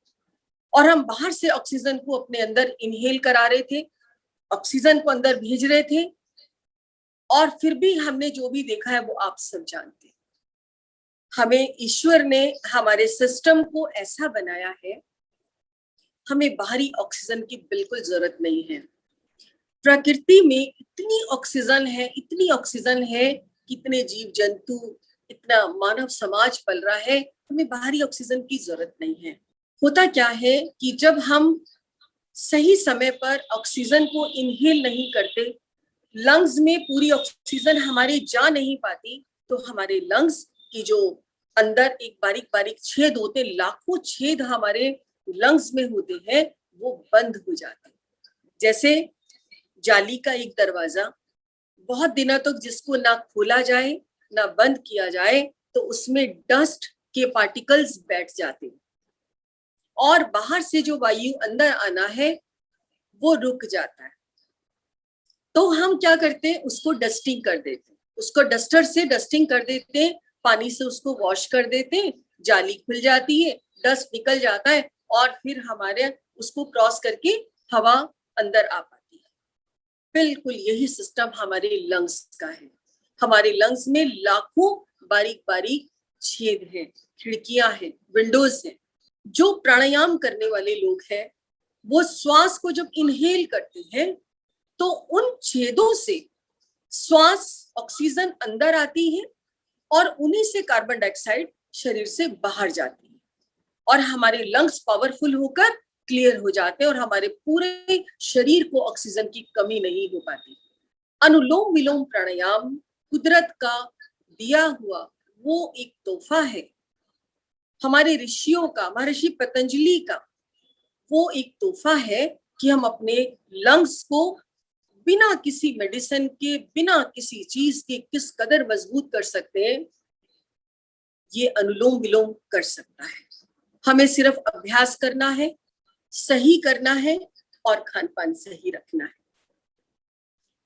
और हम बाहर से ऑक्सीजन को अपने अंदर इनहेल करा रहे थे, ऑक्सीजन को अंदर भेज रहे थे, और फिर भी हमने जो भी देखा है वो आप सब जानते हैं। हमें ईश्वर ने हमारे सिस्टम को ऐसा बनाया है, हमें बाहरी ऑक्सीजन की बिल्कुल जरूरत नहीं है। प्रकृति में इतनी ऑक्सीजन है, इतनी ऑक्सीजन है, कितने जीव जंतु, इतना मानव समाज पल रहा है, हमें बाहरी ऑक्सीजन की जरूरत नहीं है। होता क्या है कि जब हम सही समय पर ऑक्सीजन को इनहेल नहीं करते, लंग्स में पूरी ऑक्सीजन हमारे जा नहीं पाती, तो हमारे लंग्स की जो अंदर एक बारीक बारीक छेद होते, लाखों छेद हमारे लंग्स में होते हैं, वो बंद हो जाते हैं। जैसे जाली का एक दरवाजा बहुत दिनों तक जिसको ना खोला जाए ना बंद किया जाए, तो उसमें डस्ट के पार्टिकल्स बैठ जाते हैं, और बाहर से जो वायु अंदर आना है वो रुक जाता है। तो हम क्या करते हैं, उसको डस्टिंग कर देते हैं, उसको डस्टर से डस्टिंग कर देते हैं, पानी से उसको वॉश कर देते हैं, जाली खुल जाती है, डस्ट निकल जाता है, और फिर हमारे उसको क्रॉस करके हवा अंदर आ पाती है। बिल्कुल यही सिस्टम हमारे लंग्स का है। हमारे लंग्स में लाखों बारीक बारीक छेद हैं, खिड़कियां हैं, विंडोज हैं। जो प्राणायाम करने वाले लोग हैं वो श्वास को जब इनहेल करते हैं तो उन छेदों से श्वास ऑक्सीजन अंदर आती है, और उन्हीं से कार्बन डाइऑक्साइड शरीर से बाहर जाती है, और हमारे लंग्स पावरफुल होकर क्लियर हो जाते हैं, और हमारे पूरे शरीर को ऑक्सीजन की कमी नहीं हो पाती। अनुलोम विलोम प्राणायाम कुदरत का दिया हुआ वो एक तोहफा है, हमारे ऋषियों का, महर्षि पतंजलि का वो एक तोहफा है कि हम अपने लंग्स को बिना किसी मेडिसिन के, बिना किसी चीज के किस कदर मजबूत कर सकते हैं, ये अनुलोम विलोम कर सकता है। हमें सिर्फ अभ्यास करना है, सही करना है और खान पान सही रखना है।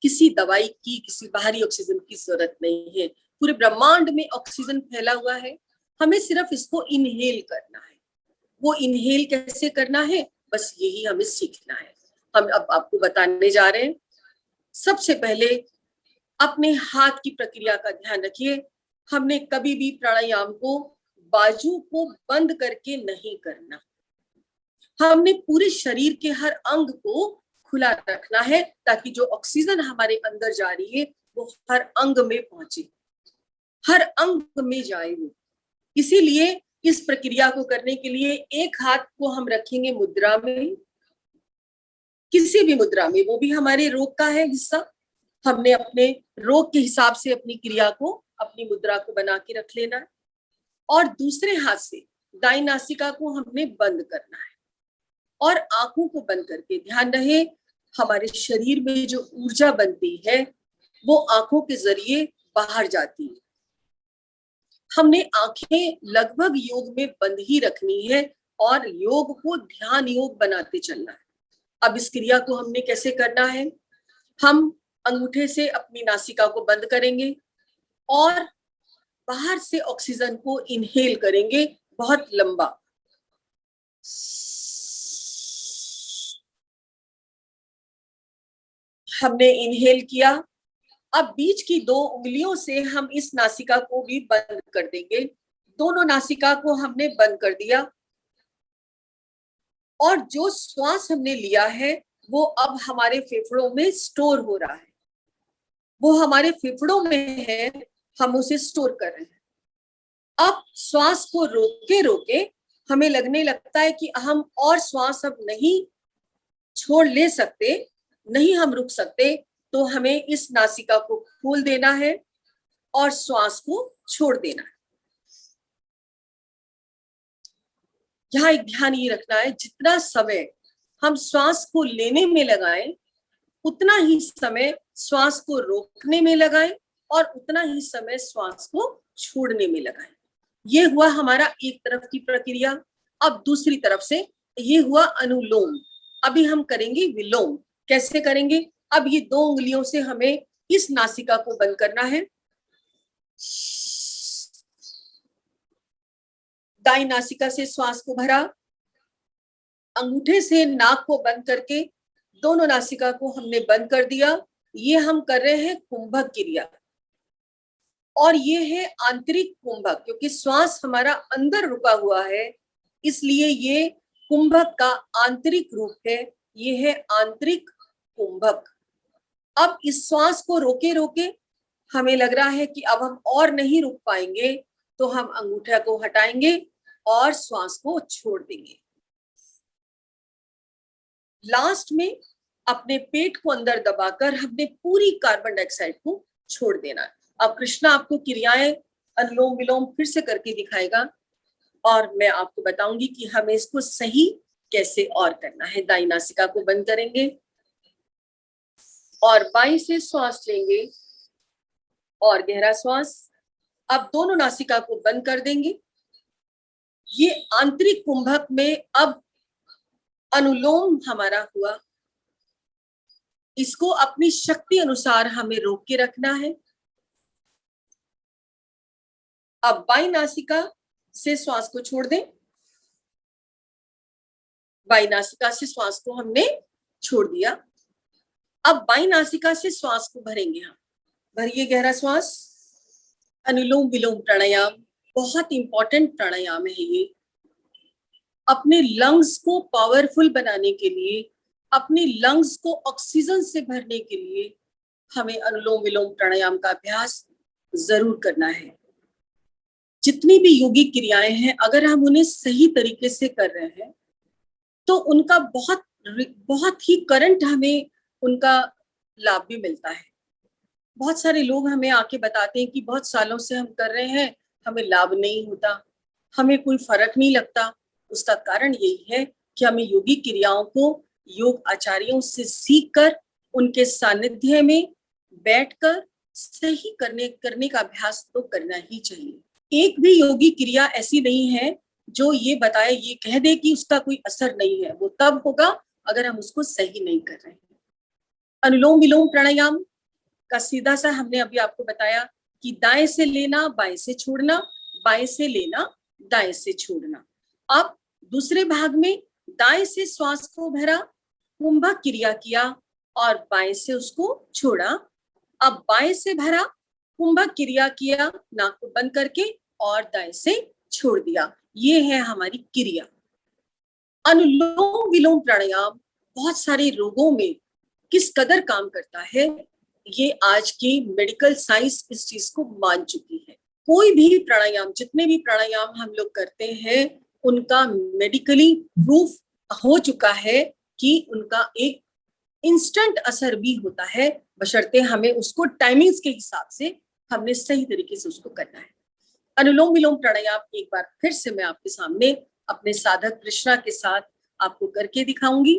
किसी दवाई की, किसी बाहरी ऑक्सीजन की जरूरत नहीं है। पूरे ब्रह्मांड में ऑक्सीजन फैला हुआ है, हमें सिर्फ इसको इनहेल करना है। वो इनहेल कैसे करना है, बस यही हमें सीखना है। हम अब आपको बताने जा रहे हैं। सबसे पहले अपने हाथ की प्रक्रिया का ध्यान रखिए। हमने कभी भी प्राणायाम को बाजू को बंद करके नहीं करना। हमने पूरे शरीर के हर अंग को खुला रखना है ताकि जो ऑक्सीजन हमारे अंदर जा रही है वो हर अंग में पहुंचे, हर अंग में जाए वो। इसीलिए इस प्रक्रिया को करने के लिए एक हाथ को हम रखेंगे मुद्रा में, किसी भी मुद्रा में, वो भी हमारे रोग का है हिस्सा। हमने अपने रोग के हिसाब से अपनी क्रिया को, अपनी मुद्रा को बना के रख लेना है। और दूसरे हाथ से दाई नासिका को हमने बंद करना है और आंखों को बंद करके ध्यान रहे हमारे शरीर में जो ऊर्जा बनती है वो आंखों के जरिए बाहर जाती है। हमने आंखें लगभग योग में बंद ही रखनी है और योग को ध्यान योग बनाते चलना है। अब इस क्रिया को हमने कैसे करना है, हम अंगूठे से अपनी नासिका को बंद करेंगे और बाहर से ऑक्सीजन को इनहेल करेंगे बहुत लंबा। हमने इनहेल किया। अब बीच की 2 उंगलियों से हम इस नासिका को भी बंद कर देंगे। दोनों नासिका को हमने बंद कर दिया और जो श्वास हमने लिया है वो अब हमारे फेफड़ों में स्टोर हो रहा है। वो हमारे फेफड़ों में है, हम उसे स्टोर कर रहे हैं। अब श्वास को रोके रोके हमें लगने लगता है कि हम और श्वास अब नहीं छोड़ ले सकते, नहीं हम रुक सकते, तो हमें इस नासिका को खोल देना है और श्वास को छोड़ देना है। यहाँ एक ध्यान ये रखना है, जितना समय हम श्वास को लेने में लगाएं उतना ही समय श्वास को रोकने में लगाएं और उतना ही समय श्वास को छोड़ने में लगाएं। ये हुआ हमारा एक तरफ की प्रक्रिया। अब दूसरी तरफ से ये हुआ अनुलोम। अभी हम करेंगे विलोम। कैसे करेंगे, अब ये 2 उंगलियों से हमें इस नासिका को बंद करना है। दाई नासिका से श्वास को भरा, अंगूठे से नाक को बंद करके दोनों नासिका को हमने बंद कर दिया। ये हम कर रहे हैं कुंभक क्रिया और ये है आंतरिक कुंभक, क्योंकि श्वास हमारा अंदर रुका हुआ है इसलिए ये कुंभक का आंतरिक रूप है। ये है आंतरिक कुंभक। अब इस श्वास को रोके रोके हमें लग रहा है कि अब हम और नहीं रुक पाएंगे, तो हम अंगूठा को हटाएंगे और श्वास को छोड़ देंगे। लास्ट में अपने पेट को अंदर दबाकर हमने पूरी कार्बन डाइऑक्साइड को छोड़ देना है। अब कृष्णा आपको क्रियाएं अनुलोम विलोम फिर से करके दिखाएगा और मैं आपको बताऊंगी कि हमें इसको सही कैसे और करना है। दाई नासिका को बंद करेंगे और बाई से श्वास लेंगे और गहरा श्वास। अब दोनों नासिका को बंद कर देंगे। ये आंतरिक कुंभक में अब अनुलोम हमारा हुआ। इसको अपनी शक्ति अनुसार हमें रोक के रखना है। अब बाई नासिका से श्वास को छोड़ दें। बाई नासिका से श्वास को हमने छोड़ दिया। अब बाई नासिका से श्वास को भरेंगे हम। भरिए गहरा श्वास। अनुलोम विलोम प्राणायाम बहुत इंपॉर्टेंट प्राणायाम है ये। अपने लंग्स को पावरफुल बनाने के लिए, अपने लंग्स को ऑक्सीजन से भरने के लिए हमें अनुलोम विलोम प्राणायाम का अभ्यास जरूर करना है। जितनी भी योगिक क्रियाएं हैं, अगर हम उन्हें सही तरीके से कर रहे हैं तो उनका बहुत ही करंट हमें उनका लाभ भी मिलता है। बहुत सारे लोग हमें आके बताते हैं कि बहुत सालों से हम कर रहे हैं, हमें लाभ नहीं होता, हमें कोई फर्क नहीं लगता। उसका कारण यही है कि हमें योगिक क्रियाओं को योग आचार्यों से सीखकर उनके सानिध्य में बैठकर सही करने का अभ्यास तो करना ही चाहिए। एक भी योगी क्रिया ऐसी नहीं है जो ये बताए, ये कह दे कि उसका कोई असर नहीं है। वो तब होगा अगर हम उसको सही नहीं कर रहे हैं। अनुलोम विलोम प्राणायाम का सीधा सा हमने अभी आपको बताया कि दाएं से लेना, बाएं से छोड़ना, बाएं से लेना, दाएं से छोड़ना। अब दूसरे भाग में दाएं से श्वास को भरा, कुंभक क्रिया किया और बाएं से उसको छोड़ा। अब बाएं से भरा, कुंभक क्रिया किया नाक को बंद करके और दाएं से छोड़ दिया। ये है हमारी क्रिया। अनुलोम विलोम प्राणायाम बहुत सारे रोगों में किस कदर काम करता है, ये आज की मेडिकल साइंस इस चीज को मान चुकी है। कोई भी प्राणायाम, जितने भी प्राणायाम हम लोग करते हैं, उनका मेडिकली प्रूफ हो चुका है कि उनका एक इंस्टेंट असर भी होता है, बशर्ते हमें उसको टाइमिंग्स के हिसाब से हमने सही तरीके से उसको करना है। अनुलोम विलोम प्राणायाम एक बार फिर से मैं आपके सामने अपने साधक कृष्णा के साथ आपको करके दिखाऊंगी।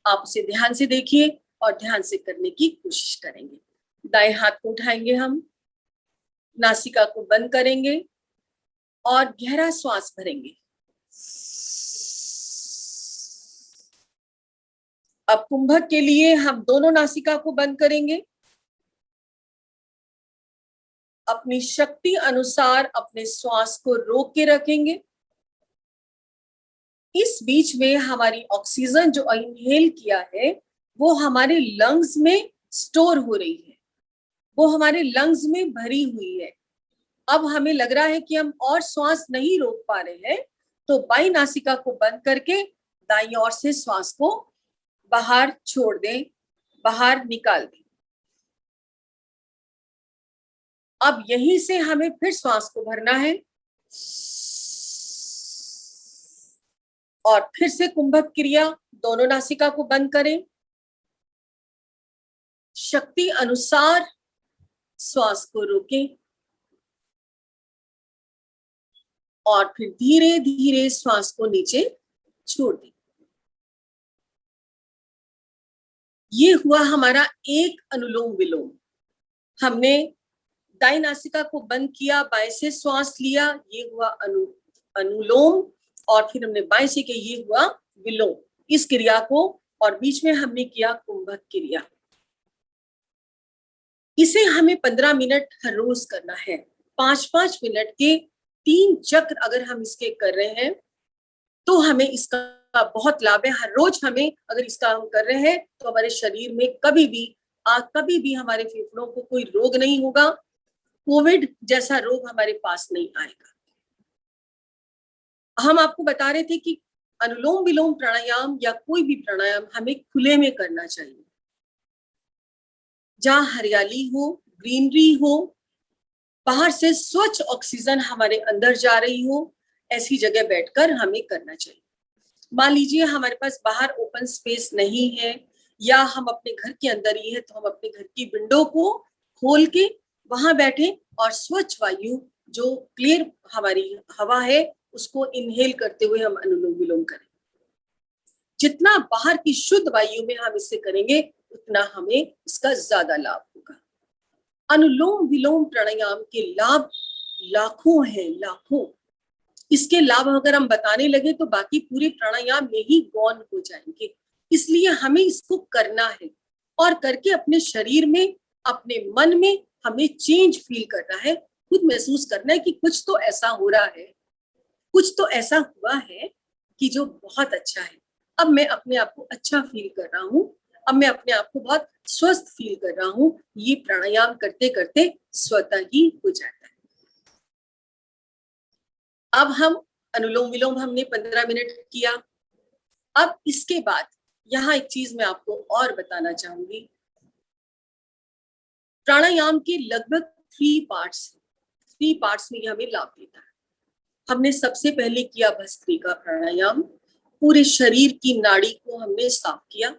आप उसे ध्यान से देखिए और ध्यान से करने की कोशिश करेंगे। दाएं हाथ को उठाएंगे, हम नासिका को बंद करेंगे और गहरा श्वास भरेंगे। अब कुंभक के लिए हम दोनों नासिका को बंद करेंगे। अपनी शक्ति अनुसार अपने श्वास को रोक के रखेंगे। इस बीच में हमारी ऑक्सीजन जो इनहेल किया है वो हमारे लंग्स में स्टोर हो रही है, वो हमारे लंग्स में भरी हुई है। अब हमें लग रहा है कि हम और श्वास नहीं रोक पा रहे हैं, तो बाईं नासिका को बंद करके दाईं ओर से श्वास को बाहर छोड़ दें, बाहर निकाल दें। अब यहीं से हमें फिर श्वास को भरना है और फिर से कुंभक क्रिया, दोनों नासिका को बंद करें। शक्ति अनुसार श्वास को रोकें और फिर धीरे धीरे श्वास को नीचे छोड़ दें। ये हुआ हमारा एक अनुलोम विलोम। हमने दाईं नासिका को बंद किया, बाएं से श्वास लिया, ये हुआ अनुलोम, और फिर हमने बाएं से किया, ये हुआ विलोम। इस क्रिया को, और बीच में हमने किया कुंभक क्रिया। इसे हमें 15 मिनट हर रोज करना है। 5-5 मिनट के 3 चक्र अगर हम इसके कर रहे हैं तो हमें इसका बहुत लाभ है। हर रोज हमें अगर इसका हम कर रहे हैं तो हमारे शरीर में कभी भी हमारे फेफड़ों को कोई रोग नहीं होगा, कोविड जैसा रोग हमारे पास नहीं आएगा। हम आपको बता रहे थे कि अनुलोम विलोम प्राणायाम या कोई भी प्राणायाम हमें खुले में करना चाहिए, जहां हरियाली हो, ग्रीनरी हो, बाहर से स्वच्छ ऑक्सीजन हमारे अंदर जा रही हो, ऐसी जगह बैठकर हमें करना चाहिए। मान लीजिए हमारे पास बाहर ओपन स्पेस नहीं है या हम अपने घर के अंदर ही है, तो हम अपने घर की विंडो को खोल के वहां बैठे और स्वच्छ वायु, जो क्लियर हमारी हवा है, उसको इनहेल करते हुए हम अनुलोम विलोम करें। जितना बाहर की शुद्ध वायु में हम इससे करेंगे उतना हमें इसका ज्यादा लाभ होगा। अनुलोम विलोम प्राणायाम के लाभ लाखों हैं, लाखों। इसके लाभ अगर हम बताने लगे तो बाकी पूरे प्राणायाम में ही गौन हो जाएंगे। इसलिए हमें इसको करना है और करके अपने शरीर में, अपने मन में हमें चेंज फील करना है, खुद महसूस करना है कि कुछ तो ऐसा हो रहा है, कुछ तो ऐसा हुआ है कि जो बहुत अच्छा है। अब मैं अपने आप को अच्छा फील कर रहा हूँ, अब मैं अपने आप को बहुत स्वस्थ फील कर रहा हूँ। ये प्राणायाम करते करते स्वतः ही हो जाता है। अब हम अनुलोम विलोम हमने 15 मिनट किया। अब इसके बाद यहाँ एक चीज मैं आपको और बताना चाहूंगी। प्राणायाम के लगभग 3 पार्ट्स में हमें लाभ देता है। हमने सबसे पहले किया भस्त्रिका प्राणायाम, पूरे शरीर की नाड़ी को हमने साफ किया।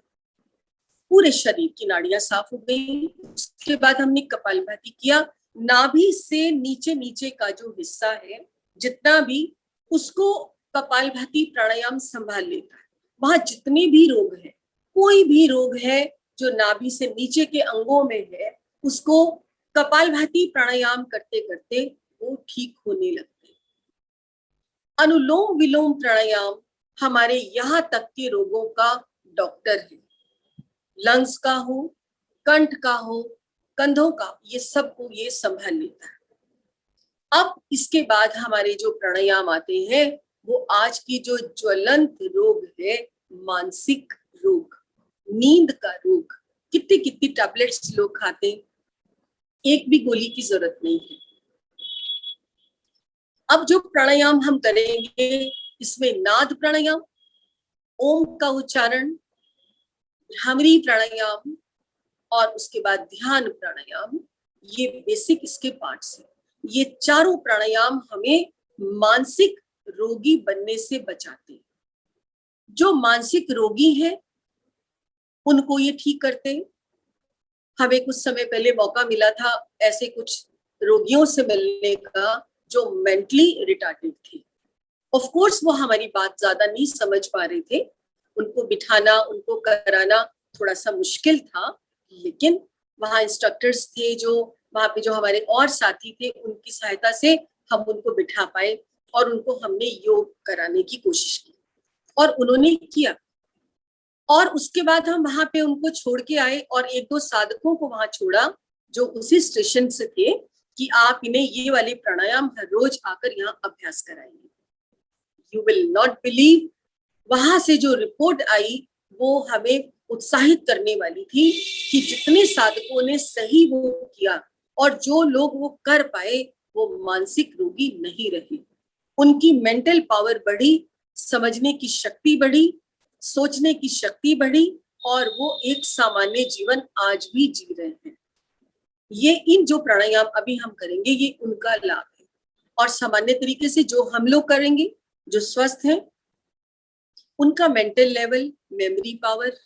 पूरे शरीर की नाड़ियां साफ हो गई। उसके बाद हमने कपालभाति किया। नाभि से नीचे नीचे का जो हिस्सा है जितना भी, उसको कपालभाति प्राणायाम संभाल लेता है। वहां जितने भी रोग है, कोई भी रोग है जो नाभि से नीचे के अंगों में है, उसको कपालभाति प्राणायाम करते करते वो ठीक होने लगते हैं। अनुलोम विलोम प्राणायाम हमारे यहाँ तक के रोगों का डॉक्टर है। लंग्स का हो, कंठ का हो, कंधों का, ये सबको ये संभाल लेता है। अब इसके बाद हमारे जो प्राणायाम आते हैं वो आज की जो ज्वलंत रोग है, मानसिक रोग, नींद का रोग। कितनी कितनी टैबलेट्स लोग खाते हैं, एक भी गोली की जरूरत नहीं है। अब जो प्राणायाम हम करेंगे इसमें नाद प्राणायाम, ओम का उच्चारण, भ्रामरी प्राणायाम और उसके बाद ध्यान प्राणायाम, ये बेसिक इसके पार्ट्स हैं। ये चारों प्राणायाम हमें मानसिक रोगी बनने से बचाते हैं। जो मानसिक रोगी हैं उनको ये ठीक करते हैं। हमें कुछ समय पहले मौका मिला था ऐसे कुछ रोगियों से मिलने का जो मेंटली रिटार्डेड थे। ऑफ कोर्स वो हमारी बात ज्यादा नहीं समझ पा रहे थे, उनको बिठाना, उनको कराना थोड़ा सा मुश्किल था, लेकिन वहाँ इंस्ट्रक्टर्स थे, जो वहाँ पे जो हमारे और साथी थे, उनकी सहायता से हम उनको बिठा पाए और उनको हमने योग कराने की कोशिश की और उन्होंने किया। और उसके बाद हम वहां पे उनको छोड़ के आए और एक दो साधकों को वहां छोड़ा जो उसी स्टेशन से थे कि आप इन्हें ये वाले प्राणायाम हर रोज आकर यहाँ अभ्यास कराएंगे। यू विल नॉट बिलीव, वहां से जो रिपोर्ट आई वो हमें उत्साहित करने वाली थी कि जितने साधकों ने सही वो किया और जो लोग वो कर पाए वो मानसिक रोगी नहीं रहे। उनकी मेंटल पावर बढ़ी, समझने की शक्ति बढ़ी, सोचने की शक्ति बढ़ी और वो एक सामान्य जीवन आज भी जी रहे हैं। ये इन जो प्राणायाम अभी हम करेंगे ये उनका लाभ है। और सामान्य तरीके से जो हम लोग करेंगे, जो स्वस्थ हैं, उनका मेंटल लेवल, मेमोरी पावर,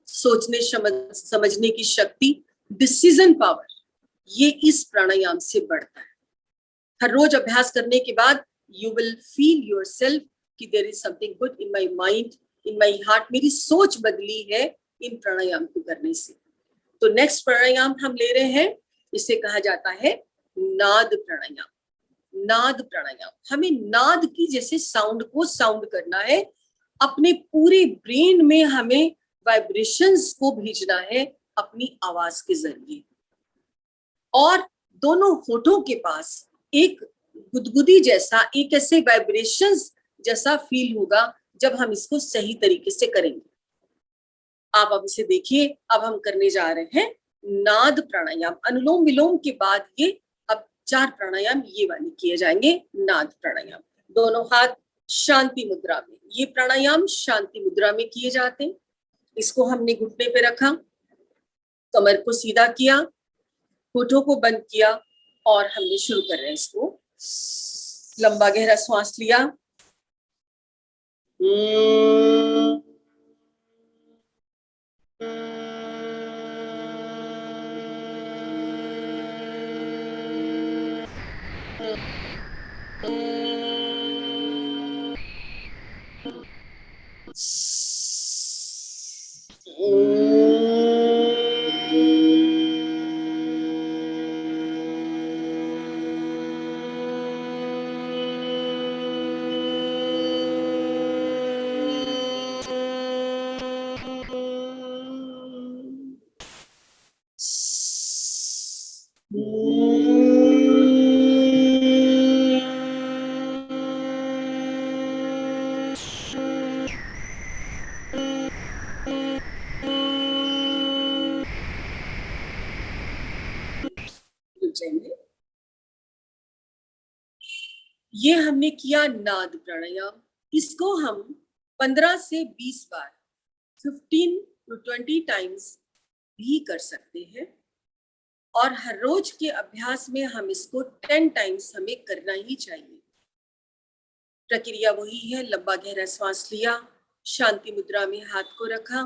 सोचने समझने की शक्ति, डिसीजन पावर, ये इस प्राणायाम से बढ़ता है। हर रोज अभ्यास करने के बाद यू विल फील योरसेल्फ कि there is something good in my mind, in my heart. मेरी सोच बदली है इन प्राणायाम को करने से। तो नेक्स्ट प्राणायाम हम ले रहे हैं, इसे कहा जाता है नाद प्राणायाम। नाद प्राणायाम, हमें नाद की जैसे साउंड को साउंड करना है, अपने पूरे ब्रेन में हमें वाइब्रेशंस को भेजना है अपनी आवाज के जरिए। और दोनों होठों के पास एक गुदगुदी जैसा, एक ऐसे वाइब्रेशंस जैसा फील होगा जब हम इसको सही तरीके से करेंगे। आप अब इसे देखिए, अब हम करने जा रहे हैं नाद प्राणायाम। अनुलोम विलोम के बाद ये अब 4 प्राणायाम ये वाले किए जाएंगे, नाद प्राणायाम। दोनों हाथ शांति मुद्रा में, ये प्राणायाम शांति मुद्रा में किए जाते हैं। इसको हमने घुटने पे रखा, कमर को सीधा किया, होठों को बंद किया और हमने शुरू कर रहे हैं इसको। लंबा गहरा श्वास लिया, ये हमने किया नाद प्राणायाम। इसको हम 15 से 20 बार, 15 to 20 टाइम्स भी कर सकते हैं। और हर रोज के अभ्यास में हम इसको 10 टाइम्स हमें करना ही चाहिए। प्रक्रिया वही है, लंबा गहरा श्वास लिया, शांति मुद्रा में हाथ को रखा,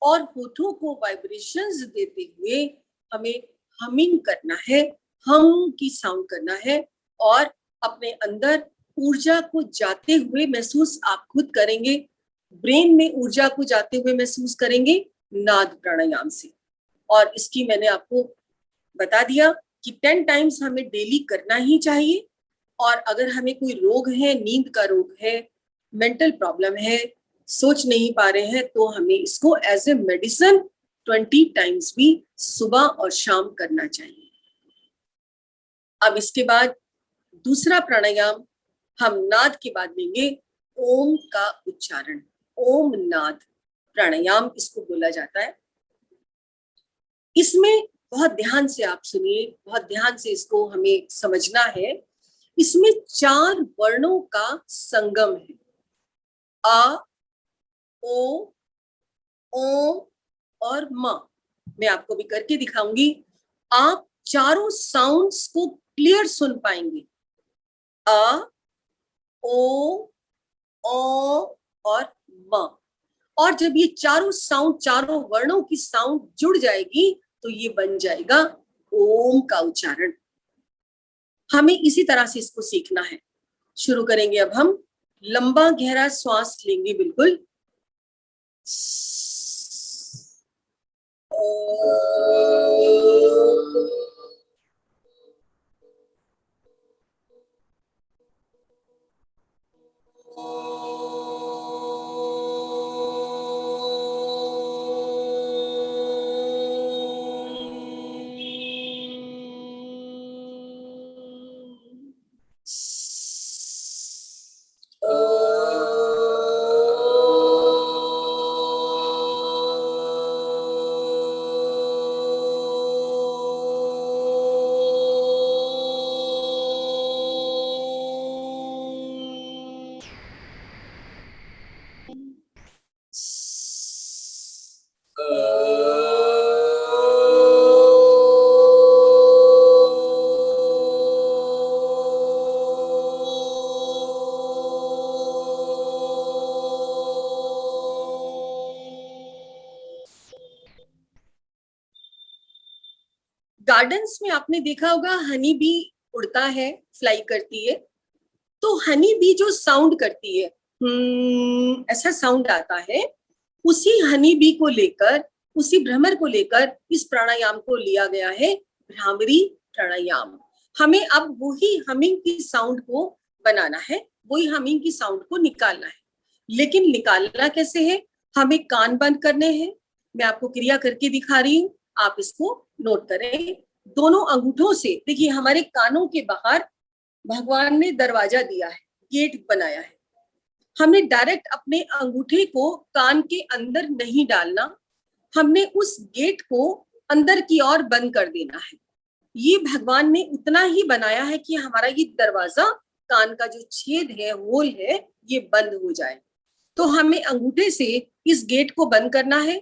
और होठों को वाइब्रेशंस देते हुए हमें हमिंग करना है, हम की साउंड करना है और अपने अंदर ऊर्जा को जाते हुए महसूस आप खुद करेंगे, ब्रेन में ऊर्जा को जाते हुए महसूस करेंगे नाद प्राणायाम से। और इसकी मैंने आपको बता दिया कि 10 टाइम्स हमें डेली करना ही चाहिए। और अगर हमें कोई रोग है, नींद का रोग है, मेंटल प्रॉब्लम है, सोच नहीं पा रहे हैं, तो हमें इसको एज ए मेडिसिन 20 टाइम्स भी सुबह और शाम करना चाहिए। अब इसके बाद दूसरा प्राणायाम हम नाद के बाद लेंगे, ओम का उच्चारण। ओम नाद प्राणायाम इसको बोला जाता है। इसमें बहुत ध्यान से आप सुनिए, बहुत ध्यान से इसको हमें समझना है। इसमें 4 वर्णों का संगम है, आ, ओ, ओम और म। मैं आपको भी करके दिखाऊंगी, आप चारों साउंड्स को क्लियर सुन पाएंगे, आ, ओ और म। और जब ये चारों साउंड, चारों वर्णों की साउंड जुड़ जाएगी तो ये बन जाएगा ओम का उच्चारण। हमें इसी तरह से इसको सीखना है। शुरू करेंगे अब हम। लंबा गहरा श्वास लेंगे, बिल्कुल। गार्डन्स में आपने देखा होगा हनी बी उड़ता है, फ्लाई करती है, तो हनी बी जो साउंड करती है, ऐसा साउंड आता है, उसी हनी बी को लेकर, उसी भ्रमर को लेकर इस प्राणायाम को लिया गया है, भ्रामरी प्राणायाम। हमें अब वही हमिंग की साउंड को बनाना है, वही हमिंग की साउंड को निकालना है। लेकिन निकालना कैसे है? हमें कान बंद करने हैं। मैं आपको क्रिया करके दिखा रही हूँ, आप इसको नोट करें। दोनों अंगूठों से, देखिए हमारे कानों के बाहर भगवान ने दरवाजा दिया है, गेट बनाया है। हमने डायरेक्ट अपने अंगूठे को कान के अंदर नहीं डालना, हमने उस गेट को अंदर की ओर बंद कर देना है। ये भगवान ने उतना ही बनाया है कि हमारा ये दरवाजा, कान का जो छेद है, होल है, ये बंद हो जाए। तो हमें अंगूठे से इस गेट को बंद करना है।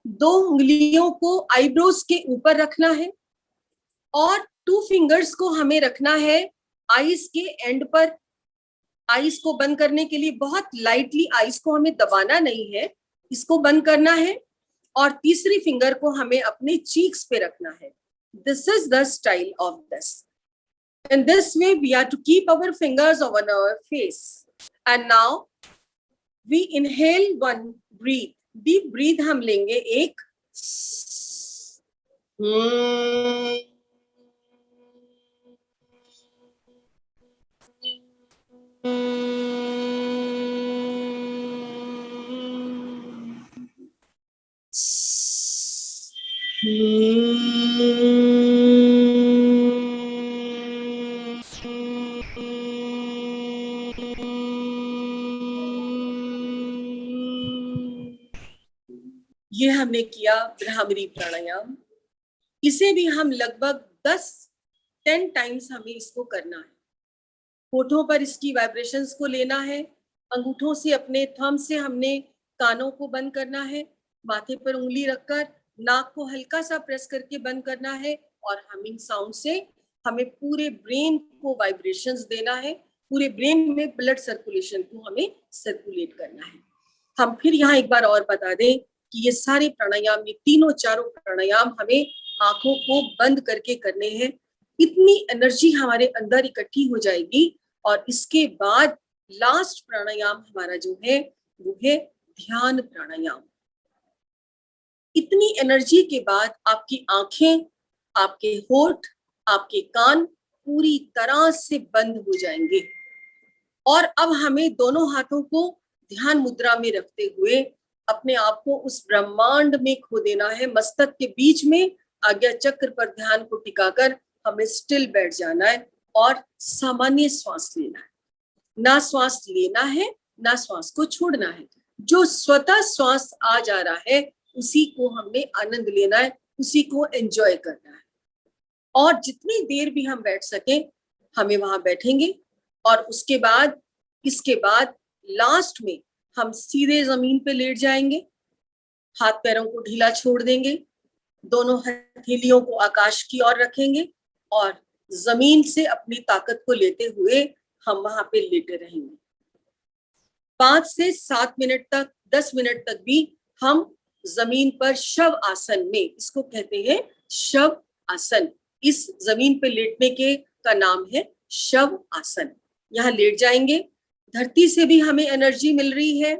2 उंगलियों को आईब्रोज के ऊपर रखना है और 2 फिंगर्स को हमें रखना है आईज के एंड पर। आईज को बंद करने के लिए बहुत लाइटली, आईज को हमें दबाना नहीं है, इसको बंद करना है। और तीसरी फिंगर को हमें अपने चीक्स पे रखना है। This is the style of this. In this way, we are to keep our fingers on our face. And now, we inhale one, breathe. Deep breathe हम लेंगे एक, ये हमने किया भ्रामरी प्राणायाम। इसे भी हम लगभग 10 टाइम्स हमें इसको करना है। होठों पर इसकी वाइब्रेशंस को लेना है, अंगूठों से, अपने थंब से हमने कानों को बंद करना है, माथे पर उंगली रखकर नाक को हल्का सा प्रेस करके बंद करना है और हमिंग साउंड से हमें पूरे ब्रेन को वाइब्रेशंस देना है, पूरे ब्रेन में ब्लड सर्कुलेशन को हमें सर्कुलेट करना है। हम फिर यहाँ एक बार और बता दें कि ये सारे प्राणायाम, ये तीनों चारों प्राणायाम हमें आंखों को बंद करके करने हैं। इतनी एनर्जी हमारे अंदर इकट्ठी हो जाएगी और इसके बाद लास्ट प्राणायाम हमारा जो है वो है ध्यान प्राणायाम। इतनी एनर्जी के बाद आपकी आंखें, आपके होठ, आपके कान पूरी तरह से बंद हो जाएंगे और अब हमें दोनों हाथों को ध्यान मुद्रा में रखते हुए अपने आप को उस ब्रह्मांड में खो देना है। मस्तक के बीच में आज्ञा चक्र पर ध्यान को टिकाकर हमें स्टिल बैठ जाना है और सामान्य श्वास लेना है। ना श्वास लेना है ना श्वास को छोड़ना है। जो स्वतः श्वास आ जा रहा है उसी को हमने आनंद लेना है, उसी को एंजॉय करना है। और जितनी देर भी हम बैठ सके हमें वहां बैठेंगे और उसके बाद इसके बाद लास्ट में हम सीधे जमीन पे लेट जाएंगे, हाथ पैरों को ढीला छोड़ देंगे, दोनों हथेलियों को आकाश की ओर रखेंगे और जमीन से अपनी ताकत को लेते हुए हम वहां पे लेटे रहेंगे। 5 से 7 मिनट तक, 10 मिनट तक भी हम जमीन पर शव आसन में, इसको कहते हैं शव आसन, इस जमीन पे लेटने के का नाम है शव आसन। यहाँ लेट जाएंगे। धरती से भी हमें एनर्जी मिल रही है,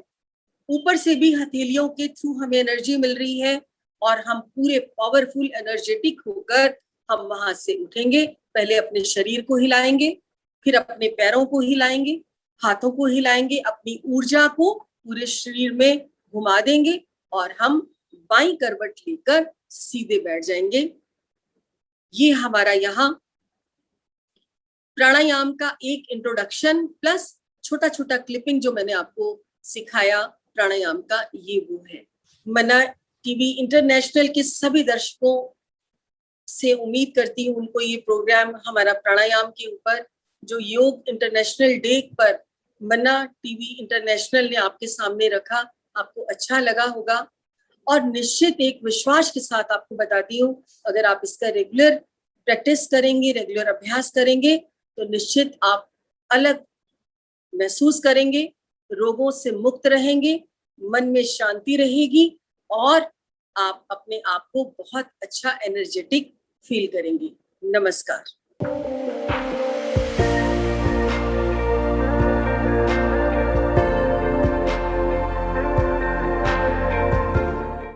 ऊपर से भी हथेलियों के थ्रू हमें एनर्जी मिल रही है और हम पूरे पावरफुल एनर्जेटिक होकर हम वहां से उठेंगे। पहले अपने शरीर को हिलाएंगे, फिर अपने पैरों को हिलाएंगे, हाथों को हिलाएंगे, अपनी ऊर्जा को पूरे शरीर में घुमा देंगे और हम बाईं करवट लेकर सीधे बैठ जाएंगे। ये हमारा यहाँ प्राणायाम का एक इंट्रोडक्शन प्लस छोटा छोटा क्लिपिंग जो मैंने आपको सिखाया प्राणायाम का, ये वो है। मन्ना टीवी इंटरनेशनल के सभी दर्शकों से उम्मीद करती हूँ उनको ये प्रोग्राम हमारा प्राणायाम के ऊपर जो योग इंटरनेशनल डे पर मन्ना टीवी इंटरनेशनल ने आपके सामने रखा, आपको अच्छा लगा होगा। और निश्चित एक विश्वास के साथ आपको बताती हूँ, अगर आप इसका रेगुलर प्रैक्टिस करेंगे, रेगुलर अभ्यास करेंगे तो निश्चित आप अलग महसूस करेंगे, रोगों से मुक्त रहेंगे, मन में शांति रहेगी और आप अपने आप को बहुत अच्छा एनर्जेटिक फील करेंगे। नमस्कार।